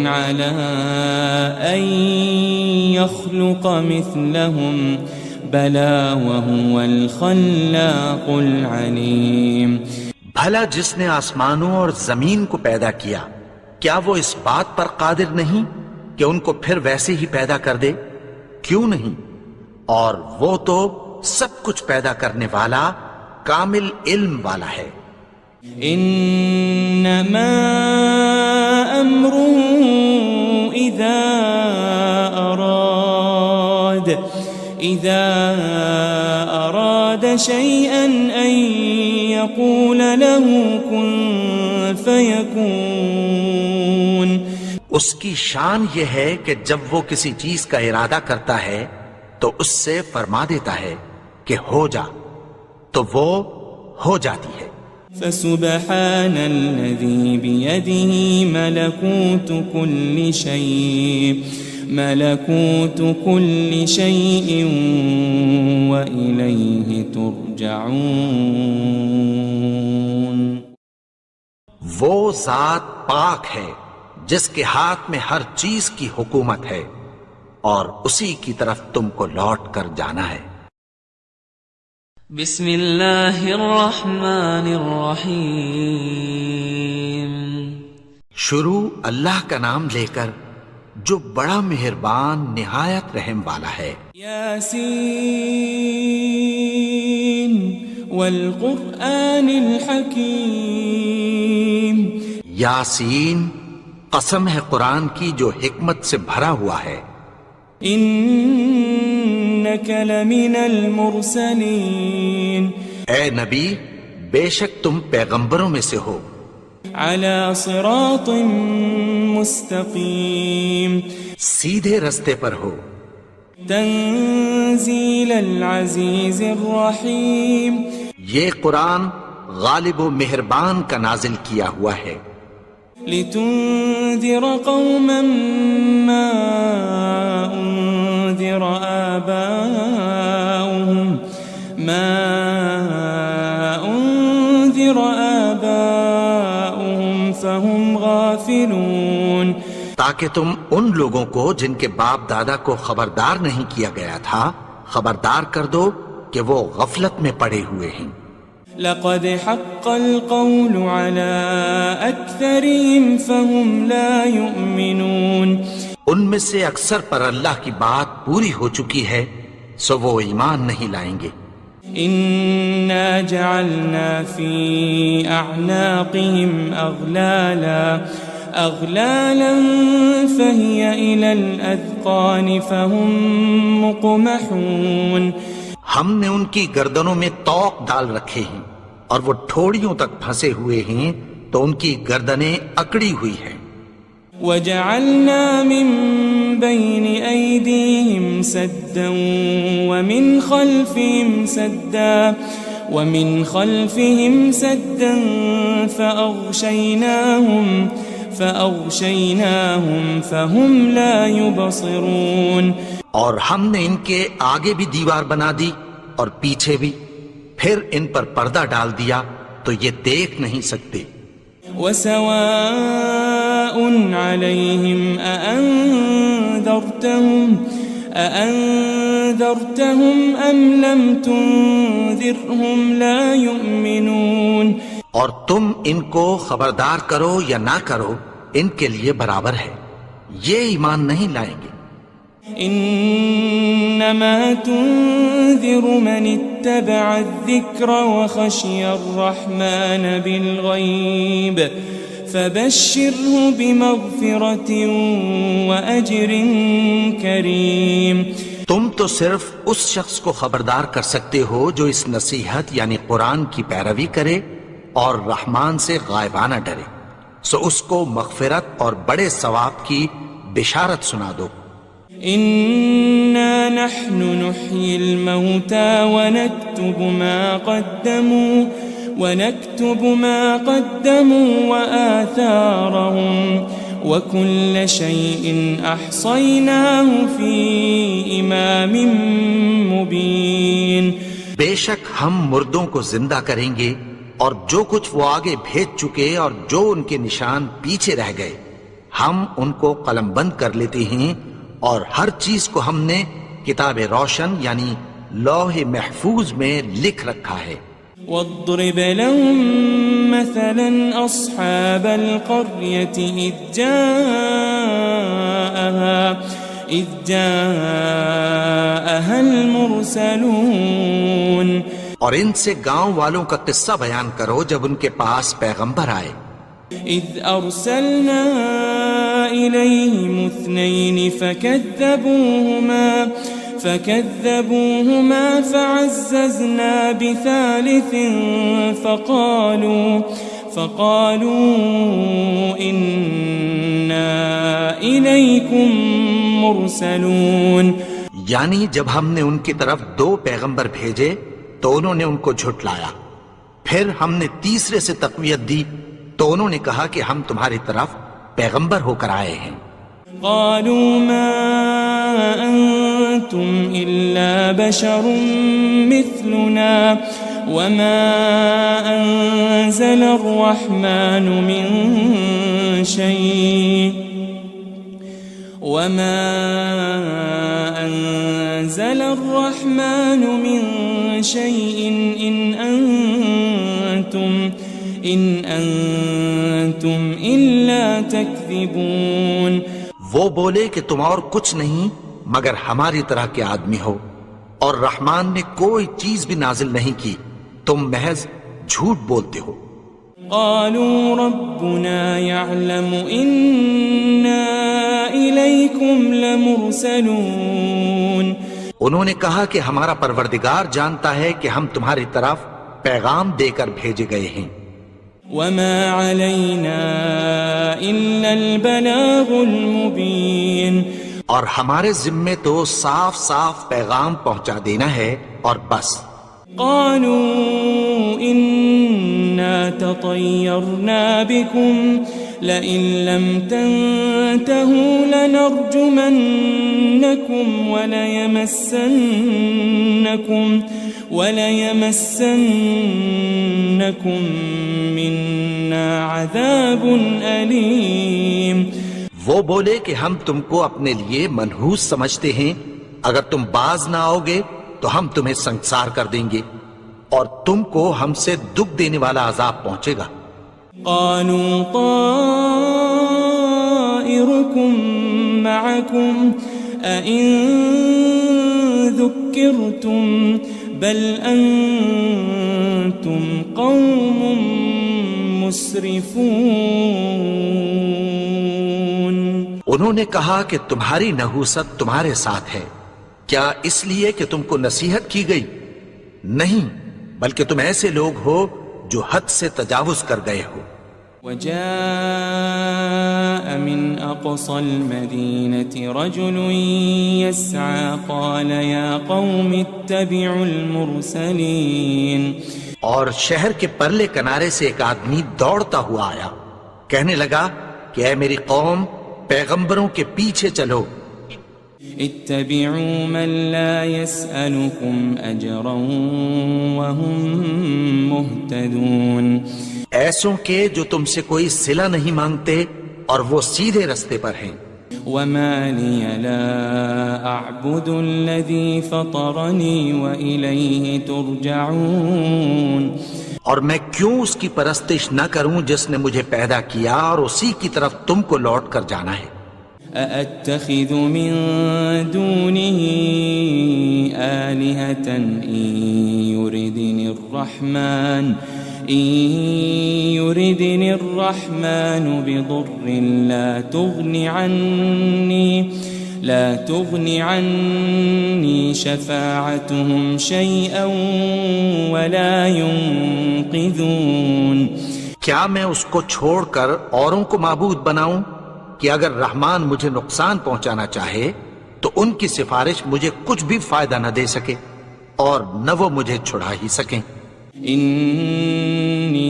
على أن يخلق مثلهم بلى وهو الخلاق العليم. بھلا جس نے آسمانوں اور زمین کو پیدا کیا کیا وہ اس بات پر قادر نہیں کہ ان کو پھر ویسے ہی پیدا کر دے؟ کیوں نہیں؟ اور وہ تو سب کچھ پیدا کرنے والا کامل علم والا ہے. انما امره اذا اراد شيئا ان يقول له كن فيكون. اس کی شان یہ ہے کہ جب وہ کسی چیز کا ارادہ کرتا ہے تو اس سے فرما دیتا ہے کہ ہو جا تو وہ ہو جاتی ہے. فسبحان الذي بيده ملكوت كل شيء وإليه ترجعون. وہ ذات پاک ہے جس کے ہاتھ میں ہر چیز کی حکومت ہے اور اسی کی طرف تم کو لوٹ کر جانا ہے. بسم اللہ الرحمن الرحیم. شروع اللہ کا نام لے کر جو بڑا مہربان نہایت رحم والا ہے. یاسین والقرآن الحکیم. یاسین قسم ہے قرآن کی جو حکمت سے بھرا ہوا ہے. انک لمن المرسلین. اے نبی بے شک تم پیغمبروں میں سے ہو. علی صراط مستقیم. سیدھے رستے پر ہو. تنزیل العزیز الرحیم. یہ قرآن غالب و مہربان کا نازل کیا ہوا ہے. لتنذر قوما ما انذر آباؤهم فهم غافلون. تاکہ تم ان لوگوں کو جن کے باپ دادا کو خبردار نہیں کیا گیا تھا خبردار کر دو کہ وہ غفلت میں پڑے ہوئے ہیں. لقد حق القول على أكثرهم فهم لا يؤمنون. ان میں سے اکثر پر اللہ کی بات پوری ہو چکی ہے سو وہ ایمان نہیں لائیں گے. إنا جعلنا في أعناقهم أغلالا فهي إلى الأذقان فهم مقمحون. ہم نے ان کی گردنوں میں طوق ڈال رکھے ہیں اور وہ ٹھوڑیوں تک پھنسے ہوئے ہیں تو ان کی گردنیں اکڑی ہوئی ہیں. وجعلنا من بين أيديهم سدا ومن خلفهم سدا فأغشيناهم فهم لا يبصرون. اور ہم نے ان کے آگے بھی دیوار بنا دی اور پیچھے بھی، پھر ان پر پردہ ڈال دیا تو یہ دیکھ نہیں سکتے. وسواء عليهم أأنذرتهم أم لم تنذرهم لا يؤمنون. اور تم ان کو خبردار کرو یا نہ کرو ان کے لیے برابر ہے، یہ ایمان نہیں لائیں گے. انما تنذر من اتبع الذکر وخشی الرحمن بالغیب فبشره بمغفرة وأجر کریم. تم تو صرف اس شخص کو خبردار کر سکتے ہو جو اس نصیحت یعنی قرآن کی پیروی کرے اور رحمان سے غائبانہ ڈرے، سو اس کو مغفرت اور بڑے ثواب کی بشارت سنا دو. إنا نحن نحيي الموتى ونكتب ما قدموا وآثارهم وكل شيء أحصيناه في إمام مبين. بے شک ہم مردوں کو زندہ کریں گے اور جو کچھ وہ آگے بھیج چکے اور جو ان کے نشان پیچھے رہ گئے ہم ان کو قلم بند کر لیتے ہیں، اور ہر چیز کو ہم نے کتاب روشن یعنی لوح محفوظ میں لکھ رکھا ہے. واضرب لهم مثلا أصحاب القرية إذ جاءها المرسلون. اور ان سے گاؤں والوں کا قصہ بیان کرو جب ان کے پاس پیغمبر آئے. إذ أرسلنا إليهم 2 فكذبوهما فعززنا بثالث فقالوا إنا إليكم مرسلون. یعنی جب ہم نے ان کی طرف 2 پیغمبر بھیجے تو انہوں نے ان کو جھٹلایا، پھر ہم نے تیسرے سے تقویت دی تو انہوں نے کہا کہ ہم تمہاری طرف پیغمبر ہو کر آئے ہیں. قالوا ما أنتم إلا بشر مثلنا وما أنزل الرحمن من شيء إن أنتم إلا تكذبون. وہ بولے کہ تم اور کچھ نہیں مگر ہماری طرح کے آدمی ہو، اور رحمان نے کوئی چیز بھی نازل نہیں کی، تم محض جھوٹ بولتے ہو. قالوا ربنا يعلم إنا إليكم لمرسلون. انہوں نے کہا کہ ہمارا پروردگار جانتا ہے کہ ہم تمہاری طرف پیغام دے کر بھیجے گئے ہیں. وما علينا إلا البلاغ المبين. اور ہمارے ذمے تو صاف صاف پیغام پہنچا دینا ہے اور بس. قالوا إنا تطيرنا بكم لئن لم تنتهوا لنرجمنكم وليمسنكم منا عذاب أليم. وہ بولے کہ ہم تم کو اپنے لیے منحوس سمجھتے ہیں، اگر تم باز نہ آؤ گے تو ہم تمہیں سنسار کر دیں گے اور تم کو ہم سے دکھ دینے والا عذاب پہنچے گا. قالوا طائركم معكم أئن ذكرتم بل أنتم قوم مسرفون. انہوں نے کہا کہ تمہاری نحوست تمہارے ساتھ ہے، کیا اس لیے کہ تم کو نصیحت کی گئی؟ نہیں، بلکہ تم ایسے لوگ ہو جو حد سے تجاوز کر گئے ہو۔ وجاء من أقصى المدينة رجل يسعى قال يا قوم اتبعوا المرسلين۔ اور شہر کے پرلے کنارے سے ایک آدمی دوڑتا ہوا آیا، کہنے لگا کہ اے میری قوم، پیغمبروں کے پیچھے چلو۔ اتبعوا من لا يسألكم أجرا وهم مهتدون۔ ایسوں کے جو تم سے کوئی صلہ نہیں مانگتے اور وہ سیدھے رستے پر ہیں۔ وما لي لا أعبد الذي فطرني وإليه ترجعون۔ اور میں کیوں اس کی پرستش نہ کروں جس نے مجھے پیدا کیا اور اسی کی طرف تم کو لوٹ کر جانا ہے۔ أأتخذ من دونه آلهة إن يردني الرحمن بضر لا تغن عني شفاعتهم شيئا ولا ينقذون۔ کیا میں اس کو چھوڑ کر اوروں کو معبود بناؤں کہ اگر رحمان مجھے نقصان پہنچانا چاہے تو ان کی سفارش مجھے کچھ بھی فائدہ نہ دے سکے اور نہ وہ مجھے چھڑا ہی سکیں۔ انی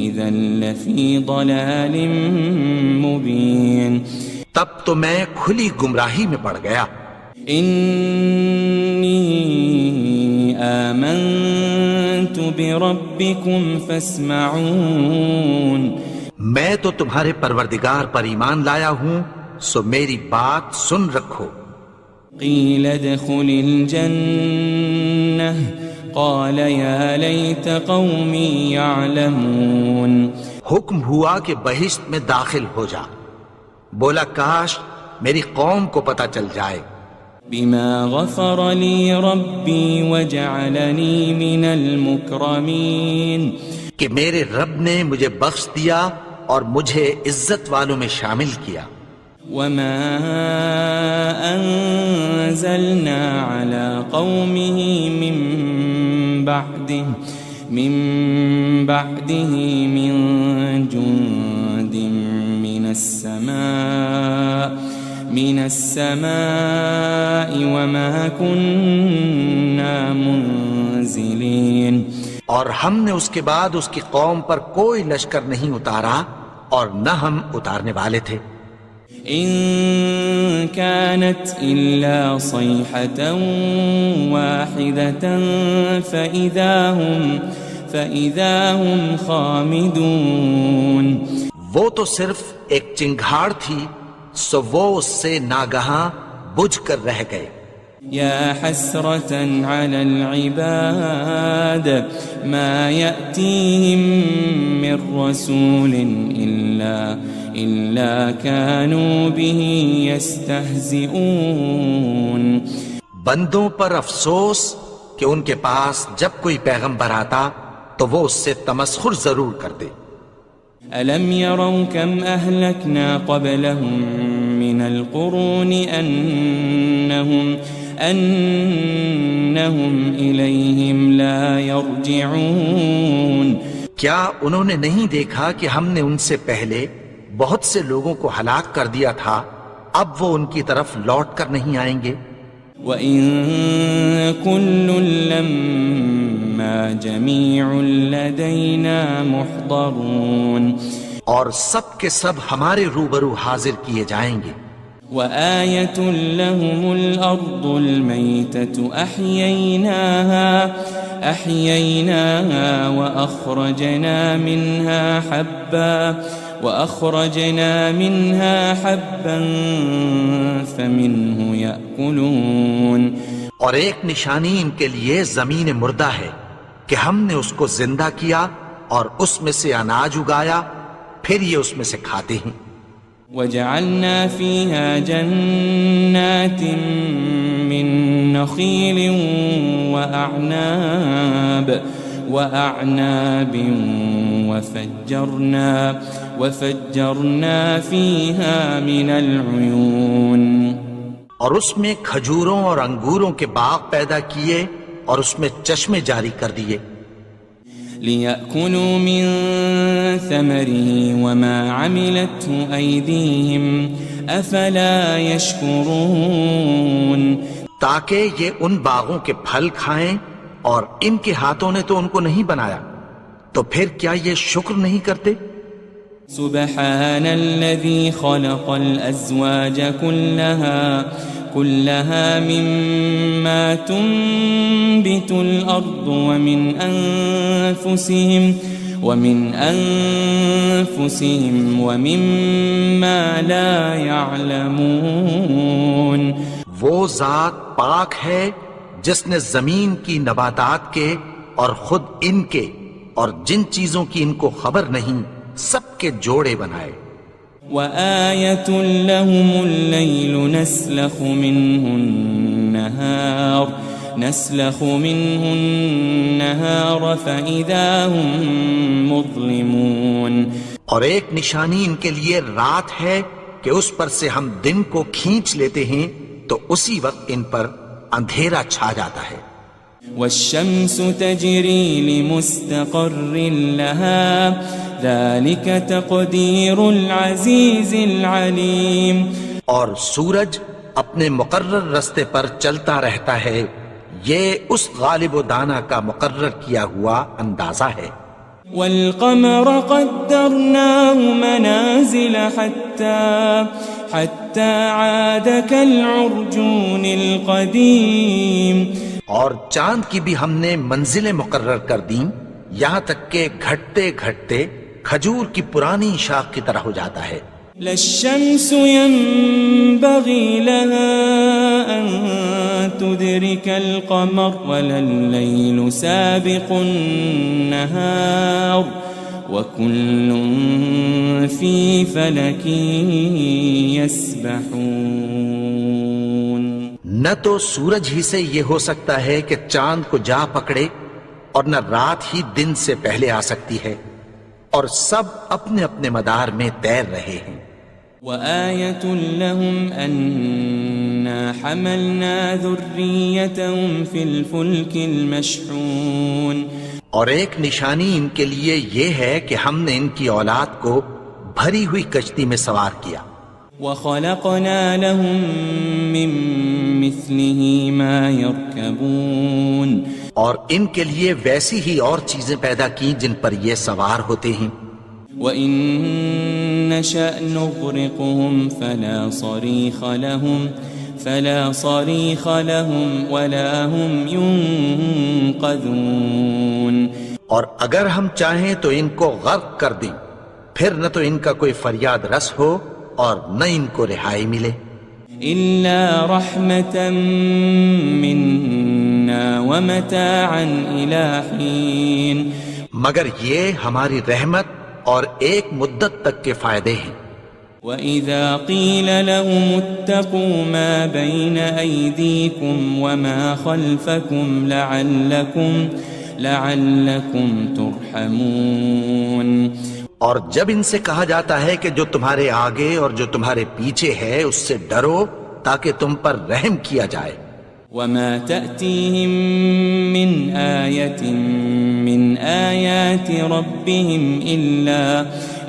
اذا لفی ضلال مبین۔ تب تو میں کھلی گمراہی میں پڑ گیا۔ انی آمنت بربکم فاسمعون۔ میں تو تمہارے پروردگار پر ایمان لایا ہوں، سو میری بات سن رکھو۔ قیل ادخل الجنہ قال یا لیت قومی یعلمون۔ حکم ہوا کہ بہشت میں داخل ہو جا، بولا کاش میری قوم کو پتہ چل جائے۔ بما غفر لی ربی وجعلنی من المکرمین۔ کہ میرے رب نے مجھے بخش دیا اور مجھے عزت والوں میں شامل کیا۔ وما انزلنا على قومه من بعده من جند من السماء وما كنا منزلين۔ اور ہم نے اس کے بعد اس کی قوم پر کوئی لشکر نہیں اتارا اور نہ ہم اتارنے والے تھے۔ ان كانت الا صيحة واحدة فإذا هم خامدون۔ وہ تو صرف ایک چنگھاڑ تھی، سو وہ اس سے ناگہاں بجھ کر رہ گئے۔ یا حسرة على العباد ما يأتيهم من رسول إلا كانوا به يستهزئون۔ بندوں پر افسوس کہ ان کے پاس جب کوئی پیغمبر آتا تو وہ اس سے تمسخر ضرور کرتے۔ ألم يروا كم أهلكنا قبلهم من القرون أنهم إليهم لا يرجعون۔ کیا انہوں نے نہیں دیکھا کہ ہم نے ان سے پہلے بہت سے لوگوں کو ہلاک کر دیا تھا، اب وہ ان کی طرف لوٹ کر نہیں آئیں گے۔ وَإِن كُلٌّ لَمَّا جَمِيعٌ لَدَيْنَا مُحْضَرُونَ۔ اور سب کے سب ہمارے روبرو حاضر کیے جائیں گے۔ وَآيَةٌ لَهُمُ الْأَرْضُ الْمَيْتَةُ أَحْيَيْنَاهَا وَأَخْرَجْنَا مِنْهَا حَبًّا فَمِنْهُ يَأْكُلُونَ۔ اور ایک نشانی ان کے لیے زمین مردہ ہے کہ ہم نے اس کو زندہ کیا اور اس میں سے اناج اگایا، پھر یہ اس میں سے کھاتے ہیں۔ وَجَعَلْنَا فِيهَا جَنَّاتٍ مِّن نَخِيلٍ وَأَعْنَابٍ وأعناب وفجرنا فيها من العيون اور اس میں کھجوروں اور انگوروں کے باغ پیدا کیے اور اس میں چشمے جاری کر دیے لِيَأْكُلُوا مِن ثَمَرِهِ وَمَا عَمِلَتْهُ أَيْدِيهِمْ أَفَلَا يَشْكُرُونَ تاکہ یہ ان باغوں کے پھل کھائیں اور ان کے ہاتھوں نے تو ان کو نہیں بنایا، تو پھر کیا یہ شکر نہیں کرتے؟ سبحان الذي خلق الأزواج كلها مما تنبت الأرض ومن أنفسهم ومما لا يعلمون وہ ذات پاک ہے جس نے زمین کی نباتات کے اور خود ان کے اور جن چیزوں کی ان کو خبر نہیں سب کے جوڑے بنائے وآية لهم الليل نسلخ منه النهار فإذا هم مظلمون اور ایک نشانی ان کے لیے رات ہے کہ اس پر سے ہم دن کو کھینچ لیتے ہیں تو اسی وقت ان پر اندھیرا چھا جاتا ہے والشمس تجري لمستقر لها ذلك تقدير العزيز العليم اور سورج اپنے مقرر رستے پر چلتا رہتا ہے، یہ اس غالب و دانا کا مقرر کیا ہوا اندازہ ہے والقمر قدرناه منازل حتى عاد كالعرجون القديم اور چاند کی بھی ہم نے منزلیں مقرر کر دیں یہاں تک کہ گھٹتے گھٹتے کھجور کی پرانی شاخ کی طرح ہو جاتا ہے للشمس ينبغي لها أن تدرك القمر ولا الليل سابق النهار وكل في فلك يسبحون نہ تو سورج ہی سے یہ ہو سکتا ہے کہ چاند کو جا پکڑے اور نہ رات ہی دن سے پہلے آ سکتی ہے، اور سب اپنے اپنے مدار میں تیر رہے ہیں وآية لهم أنا حملنا ذريتهم في الفلك المشحون اور ایک نشانی ان کے لیے یہ ہے کہ ہم نے ان کی اولاد کو بھری ہوئی کشتی میں سوار کیا وخلقنا لهم من مثله ما يركبون اور ان کے لیے ویسی ہی اور چیزیں پیدا کی جن پر یہ سوار ہوتے ہیں وَإِن نَّشَأْ نُغْرِقْهُمْ فَلَا صَرِيخَ لَهُمْ وَلَا هُمْ يُنقَذُونَ اور اگر ہم چاہیں تو ان کو غرق کر دیں، پھر نہ تو ان کا کوئی فریاد رس ہو اور نہ ان کو رہائی ملے إِلَّا رَحْمَةً مِّنَّا وَمَتَاعًا إِلَى حِينٍ مگر یہ ہماری رحمت اور ایک مدت تک کے فائدے ہیں وَإِذَا قِيلَ لَهُمُ اتَّقُوا مَا بَيْنَ أَيْدِيكُمْ وَمَا خَلْفَكُمْ لَعَلَّكُمْ تُرْحَمُونَ اور جب ان سے کہا جاتا ہے کہ جو تمہارے آگے اور جو تمہارے پیچھے ہے اس سے ڈرو تاکہ تم پر رحم کیا جائے وَمَا تَأْتِيهِم مِّنْ آيَةٍ مِّنْ آيَاتِ رَبِّهِمْ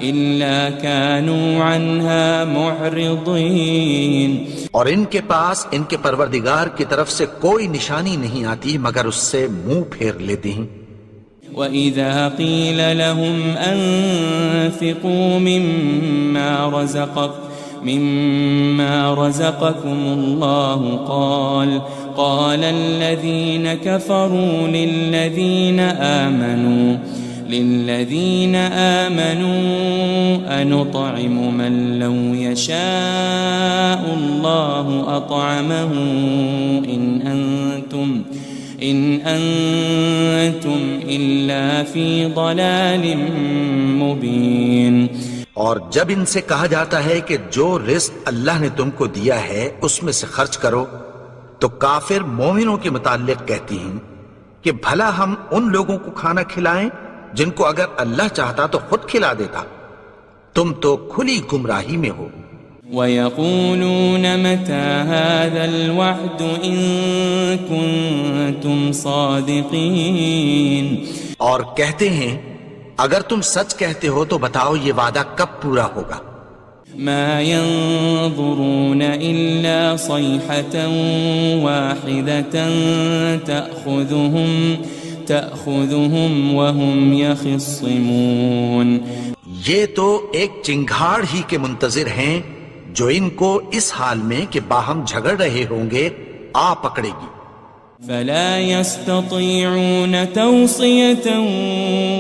إِلَّا كَانُوا عَنْهَا مُعْرِضِينَ اور ان کے پاس ان کے پروردگار کی طرف سے کوئی نشانی نہیں آتی مگر اس سے منہ پھیر لیتے ہیں وَإِذَا قِيلَ لَهُمْ أَنفِقُوا مِمَّا رَزَقَكُمُ اللَّهُ قَالَ الَّذِينَ كَفَرُوا لِلَّذِينَ آمَنُوا أَنُطْعِمُ مَن لَّوْ يَشَاءُ اللَّهُ أَطْعَمَهُ إِنْ أَنْتُمْ إِلَّا فِي ضَلَالٍ مُبِينٍ اور جب ان سے کہا جاتا ہے کہ جو رزق اللہ نے تم کو دیا ہے اس میں سے خرچ کرو تو کافر مومنوں کے متعلق کہتی ہیں کہ بھلا ہم ان لوگوں کو کھانا کھلائیں جن کو اگر اللہ چاہتا تو خود کھلا دیتا؟ تم تو کھلی گمراہی میں ہو۔ وَيَقُولُونَ مَتَى هَذَا الْوَعْدُ إِن كُنتُمْ صَادِقِينَ، اور کہتے ہیں اگر تم سچ کہتے ہو تو بتاؤ یہ وعدہ کب پورا ہوگا؟ مَا يَنظُرُونَ إِلَّا صَيْحَةً وَاحِدَةً تَأْخُذُهُمْ وَهُمْ يَخِصِّمُونَ، یہ تو ایک چنگھاڑ ہی کے منتظر ہیں جو ان کو اس حال میں کہ باہم جھگڑ رہے ہوں گے آ پکڑے گی۔ فَلَا يَسْتَطِيعُونَ تَوْصِيَةً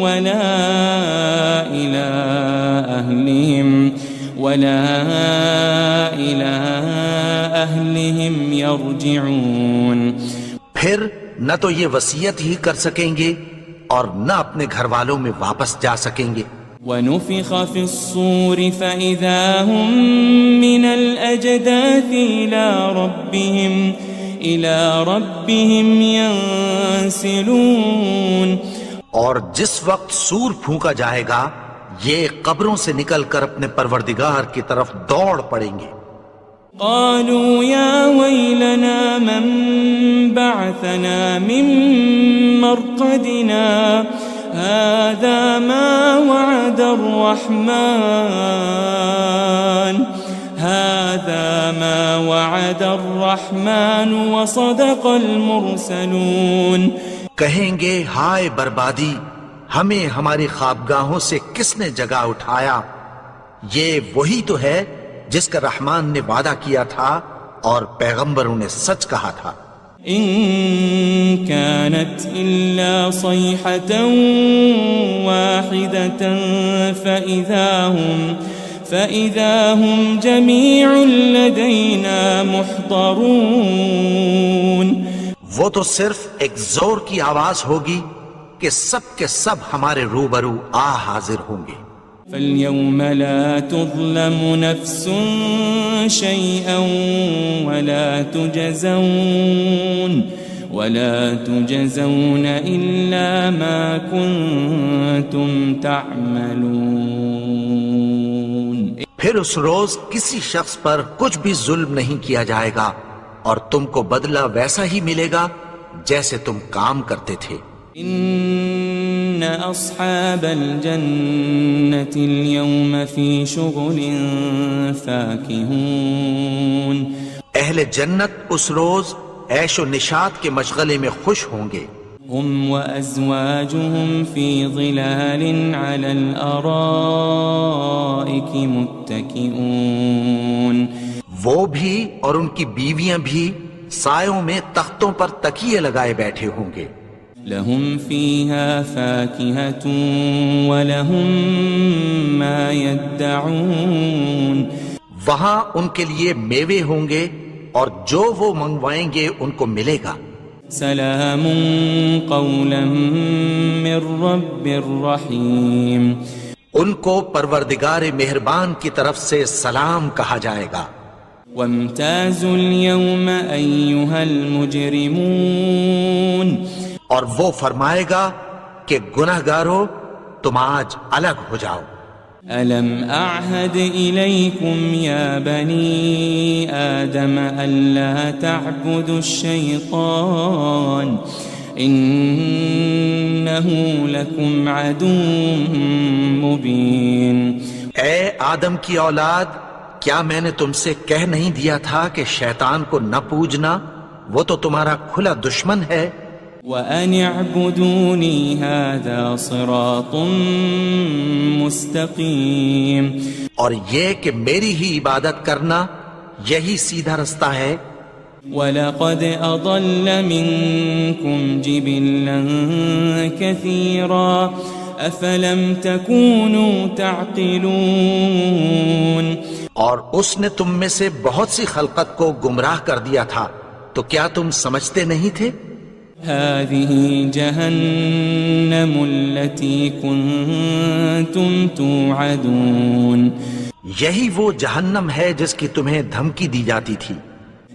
وَلَا إِلَىٰ أَهْلِهِمْ يَرْجِعُونَ، پھر نہ تو یہ وصیت ہی کر سکیں گے اور نہ اپنے گھر والوں میں واپس جا سکیں گے۔ وَنُفِخَ فِي الصُّورِ فَإِذَا هُم مِّنَ الْأَجْدَاثِ إِلَىٰ رَبِّهِمْ يَنسِلُونَ، اور جس وقت سور پھونکا جائے گا یہ قبروں سے نکل کر اپنے پروردگار کی طرف دوڑ پڑیں گے۔ قالوا يا ويلنا من بعثنا من مرقدنا هذا ما وعد الرحمن وصدق المرسلون، کہیں گے ہائے بربادی، ہمیں ہماری خوابگاہوں سے کس نے جگا اٹھایا؟ یہ وہی تو ہے جس کا رحمان نے وعدہ کیا تھا اور پیغمبروں نے سچ کہا تھا۔ ان كانت الا صيحة واحدة فإذا هم جميع لدينا محضرون، وہ تو صرف ایک زور کی آواز ہوگی کہ سب کے سب ہمارے روبرو آ حاضر ہوں گے۔ فَالْيَوْمَ لَا تُظْلَمُ نَفْسٌ شَيْئًا وَلَا تُجْزَوْنَ إِلَّا مَا كُنتُمْ تَعْمَلُونَ، پھر اس روز کسی شخص پر کچھ بھی ظلم نہیں کیا جائے گا اور تم کو بدلہ ویسا ہی ملے گا جیسے تم کام کرتے تھے۔ ان اصحاب الجنة اليوم في شغل فاكهون، اہل جنت اس روز عیش و نشاط کے مشغلے میں خوش ہوں گے۔ هم وازواجهم في ظلال على الارائك متكئون، وہ بھی اور ان کی بیویاں بھی سایوں میں تختوں پر تکیے لگائے بیٹھے ہوں گے۔ لهم فيها فاكهة ولهم ما يدعون، وہاں ان کے لیے میوے ہوں گے اور جو وہ منگوائیں گے ان کو ملے گا۔ سلام قولا من رب الرحیم، ان کو پروردگار مہربان کی طرف سے سلام کہا جائے گا۔ وامتازوا اليوم أيها المجرمون، اور وہ فرمائے گا کہ گناہگارو تم آج الگ ہو جاؤ۔ ألم أعهد إليكم يا بني آدم ألا تعبدوا الشيطان إنه لكم عدو مبين، اے آدم کی اولاد، کیا میں نے تم سے کہہ نہیں دیا تھا کہ شیطان کو نہ پوجنا، وہ تو تمہارا کھلا دشمن ہے۔ وَأَنِ اعْبُدُونِي هَذَا صِرَاطٌ مُسْتَقِيمٌ، اور یہ کہ میری ہی عبادت کرنا یہی سیدھا رستہ ہے۔ وَلَقَدْ أَضَلَّ مِنْكُمْ جِبِلًّا كَثِيرًا أَفَلَمْ تَكُونُوا تَعْقِلُونَ، اور اس نے تم میں سے بہت سی خلقت کو گمراہ کر دیا تھا، تو کیا تم سمجھتے نہیں تھے؟ هذه جهنم التي كنتم توعدون، یہی وہ جہنم ہے جس کی تمہیں دھمکی دی جاتی تھی۔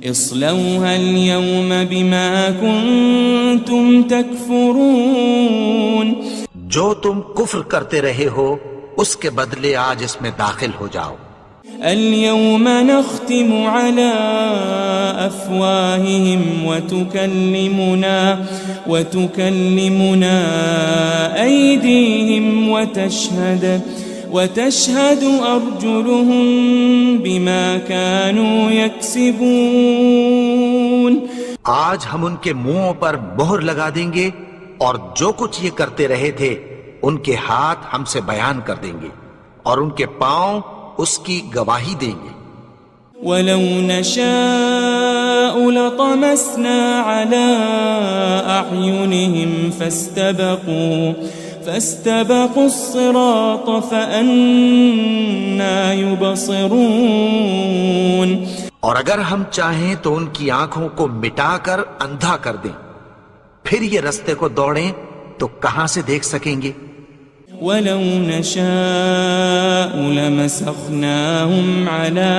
اصلوها اليوم بما كنتم تكفرون جو تم کفر کرتے رہے ہو اس کے بدلے آج اس میں داخل ہو جاؤ. اليوم نختم على أفواههم وتكلمنا أيديهم وتشهد أرجلهم بما كانوا يكسبون. آج ہم ان کے منہوں پر مہر لگا دیں گے اور جو کچھ یہ کرتے رہے تھے ان کے ہاتھ ہم سے بیان کر دیں گے اور ان کے پاؤں اس کی گواہی دیں گے. وَلَوْ نَشَاءُ لَطَمَسْنَا عَلَىٰ أَعْيُنِهِمْ فَاسْتَبَقُوا الصِّرَاطَ فَأَنَّىٰ يُبْصِرُونَ. اور اگر ہم چاہیں تو ان کی آنکھوں کو مٹا کر اندھا کر دیں، پھر یہ رستے کو دوڑیں تو کہاں سے دیکھ سکیں گے. وَلَوْ نَشَاءُ لَمَسَخْنَاهُمْ عَلَى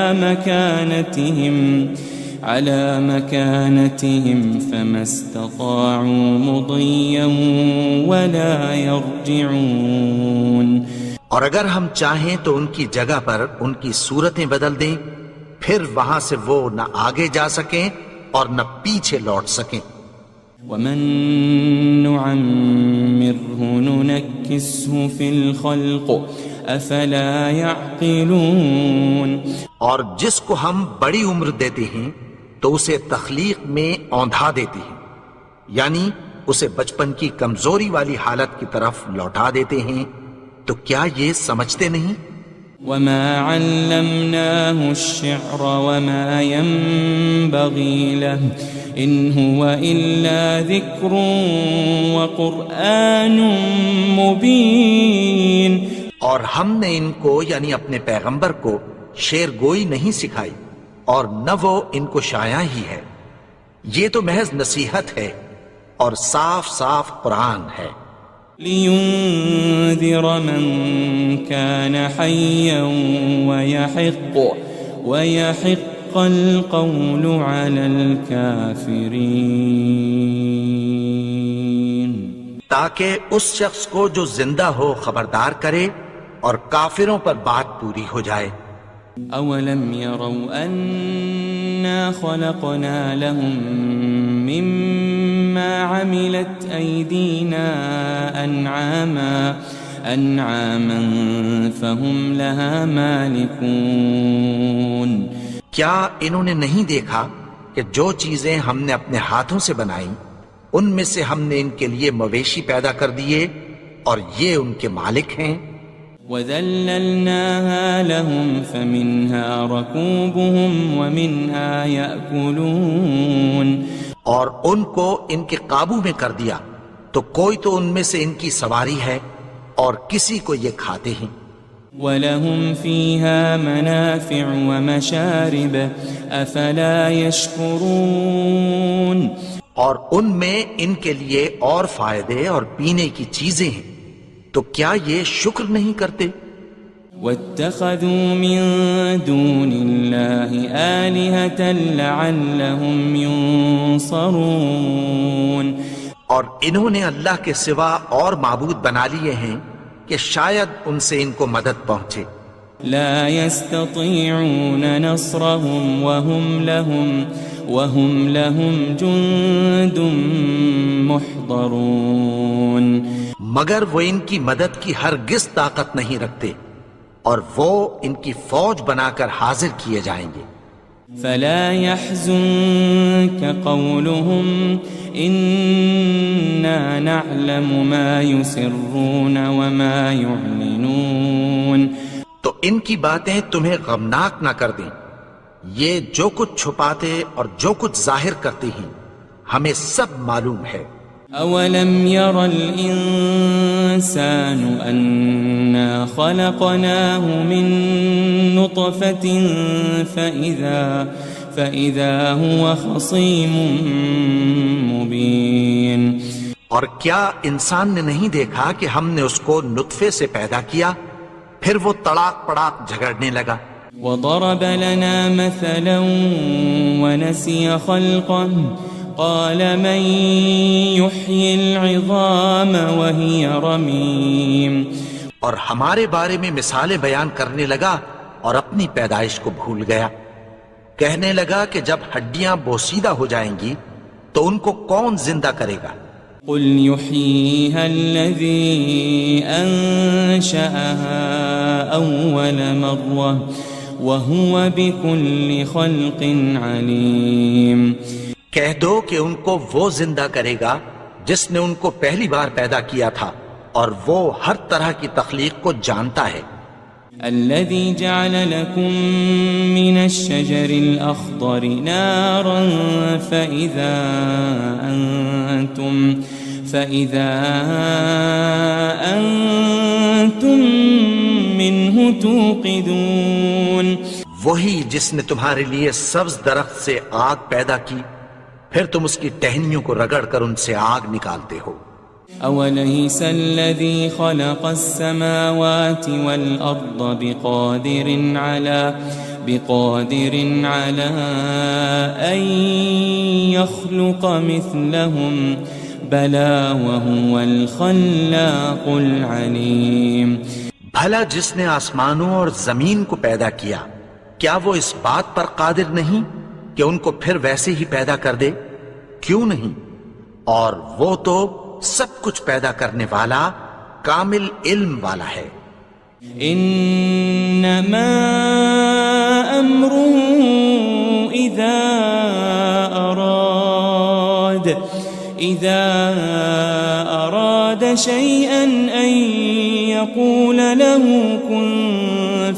مَكَانَتِهِمْ فَمَا اسْتَطَاعُوا مُضِيًّا وَلَا يَرْجِعُونَ. اور اگر ہم چاہیں تو ان کی جگہ پر ان کی صورتیں بدل دیں، پھر وہاں سے وہ نہ آگے جا سکیں اور نہ پیچھے لوٹ سکیں. وَمَن نُعَمِّرْهُ نُنَكِّسْهُ فِي الْخَلْقِ أَفَلَا يَعْقِلُونَ. اور جس کو ہم بڑی عمر دیتے ہیں تو اسے تخلیق میں اوندھا دیتے ہیں، یعنی اسے بچپن کی کمزوری والی حالت کی طرف لوٹا دیتے ہیں. تو کیا یہ سمجھتے نہیں؟ وَمَا عَلَّمْنَاهُ الشِّعْرَ وَمَا يَنبَغِي لَهُ إِنْ هُوَ إِلَّا ذِكْرٌ وَقُرْآنٌ مُبِينٌ. اور ہم نے ان کو یعنی اپنے پیغمبر کو شعر گوئی نہیں سکھائی اور نہ وہ ان کو شایع ہی ہے، یہ تو محض نصیحت ہے اور صاف صاف قرآن ہے. لِيُنذِرَ مَن كَانَ حَيًّا وَيَحِقَّ الْقَوْلُ عَلَى الْكَافِرِينَ. تاکہ اس شخص کو جو زندہ ہو خبردار کرے اور کافروں پر بات پوری ہو جائے. أَوَلَمْ يَرَوْا أَنَّا خَلَقْنَا لَهُم مِّمَّا عَمِلَتْ أَيْدِينَا أَنْعَامًا فَهُمْ لَهَا مَالِكُونَ. کیا انہوں نے نہیں دیکھا کہ جو چیزیں ہم نے اپنے ہاتھوں سے بنائیں ان میں سے ہم نے ان کے لیے مویشی پیدا کر دیے اور یہ ان کے مالک ہیں. وَذَلَّلْنَاهَا لَهُمْ فَمِنْهَا رَكُوبُهُمْ وَمِنْهَا يَأْكُلُونَ. اور ان کو ان کے قابو میں کر دیا تو کوئی تو ان میں سے ان کی سواری ہے اور کسی کو یہ کھاتے ہیں. وَلَهُمْ فِيهَا مَنَافِعُ وَمَشَارِبُ أَفَلَا يَشْكُرُونَ. اور ان میں ان کے لیے اور فائدے اور پینے کی چیزیں ہیں، تو کیا یہ شکر نہیں کرتے؟ وَاتَّخَذُوا مِن دُونِ اللَّهِ آلِهَةً لَعَلَّهُمْ يُنصَرُونَ. اور انہوں نے اللہ کے سوا اور معبود بنا لیے ہیں کہ شاید ان سے ان کو مدد پہنچے. لا يستطيعون نصرهم وهم لهم جند محضرون. مگر وہ ان کی مدد کی ہرگز طاقت نہیں رکھتے اور وہ ان کی فوج بنا کر حاضر کیے جائیں گے. فلا يحزنك قولهم إنا نعلم ما يسرون وما يعلنون. تو ان کی باتیں تمہیں غمناک نہ کر دیں، یہ جو کچھ چھپاتے اور جو کچھ ظاہر کرتے ہیں ہمیں سب معلوم ہے. أولم ير الإنسان أنا خلقناه من نطفة فإذا هو خصيم مبين. اور کیا انسان نے نہیں دیکھا کہ ہم نے اس کو نطفے سے پیدا کیا، پھر وہ تڑاک پڑاک جھگڑنے لگا. وضرب لنا مثلا ونسي خلقه قال من يحيي العظام وهي رميم. اور ہمارے بارے میں مثالیں بیان کرنے لگا اور اپنی پیدائش کو بھول گیا. کہنے لگا کہ جب ہڈیاں بوسیدہ ہو جائیں گی تو ان کو کون زندہ کرے گا؟ قل يحييها الذي أنشأها أول مرة وهو بكل خلق عليم. کہہ دو کہ ان کو وہ زندہ کرے گا جس نے ان کو پہلی بار پیدا کیا تھا اور وہ ہر طرح کی تخلیق کو جانتا ہے. الذي جعل لكم من الشجر الأخضر نارا فإذا أنتم منه توقدون. وہی جس نے تمہارے لیے سبز درخت سے آگ پیدا کی پھر تم اس کی ٹہنیوں کو رگڑ کر ان سے آگ نکالتے ہو. أوليس الذي خلق السماوات والأرض بقادر على أن يخلق مثلهم بلى وهو الخلاق العليم. بھلا جس نے آسمانوں اور زمین کو پیدا کیا کیا وہ اس بات پر قادر نہیں کہ ان کو پھر ویسے ہی پیدا کر دے؟ کیوں نہیں؟ اور وہ تو سب کچھ پیدا کرنے والا کامل علم والا ہے. انما امره اذا اراد شيئا ان يقول له كن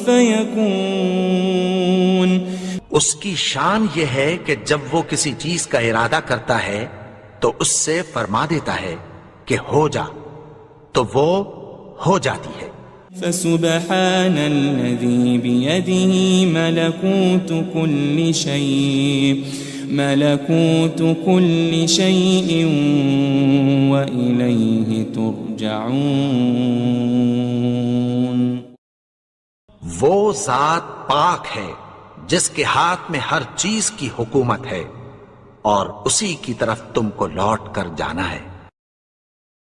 فيكون. اس کی شان یہ ہے کہ جب وہ کسی چیز کا ارادہ کرتا ہے تو اس سے فرما دیتا ہے کہ ہو جا تو وہ ہو جاتی ہے. فسبحان الذي بيده ملكوت كل شيء وإليه ترجعون. وہ ذات پاک ہے جس کے ہاتھ میں ہر چیز کی حکومت ہے اور اسی کی طرف تم کو لوٹ کر جانا ہے.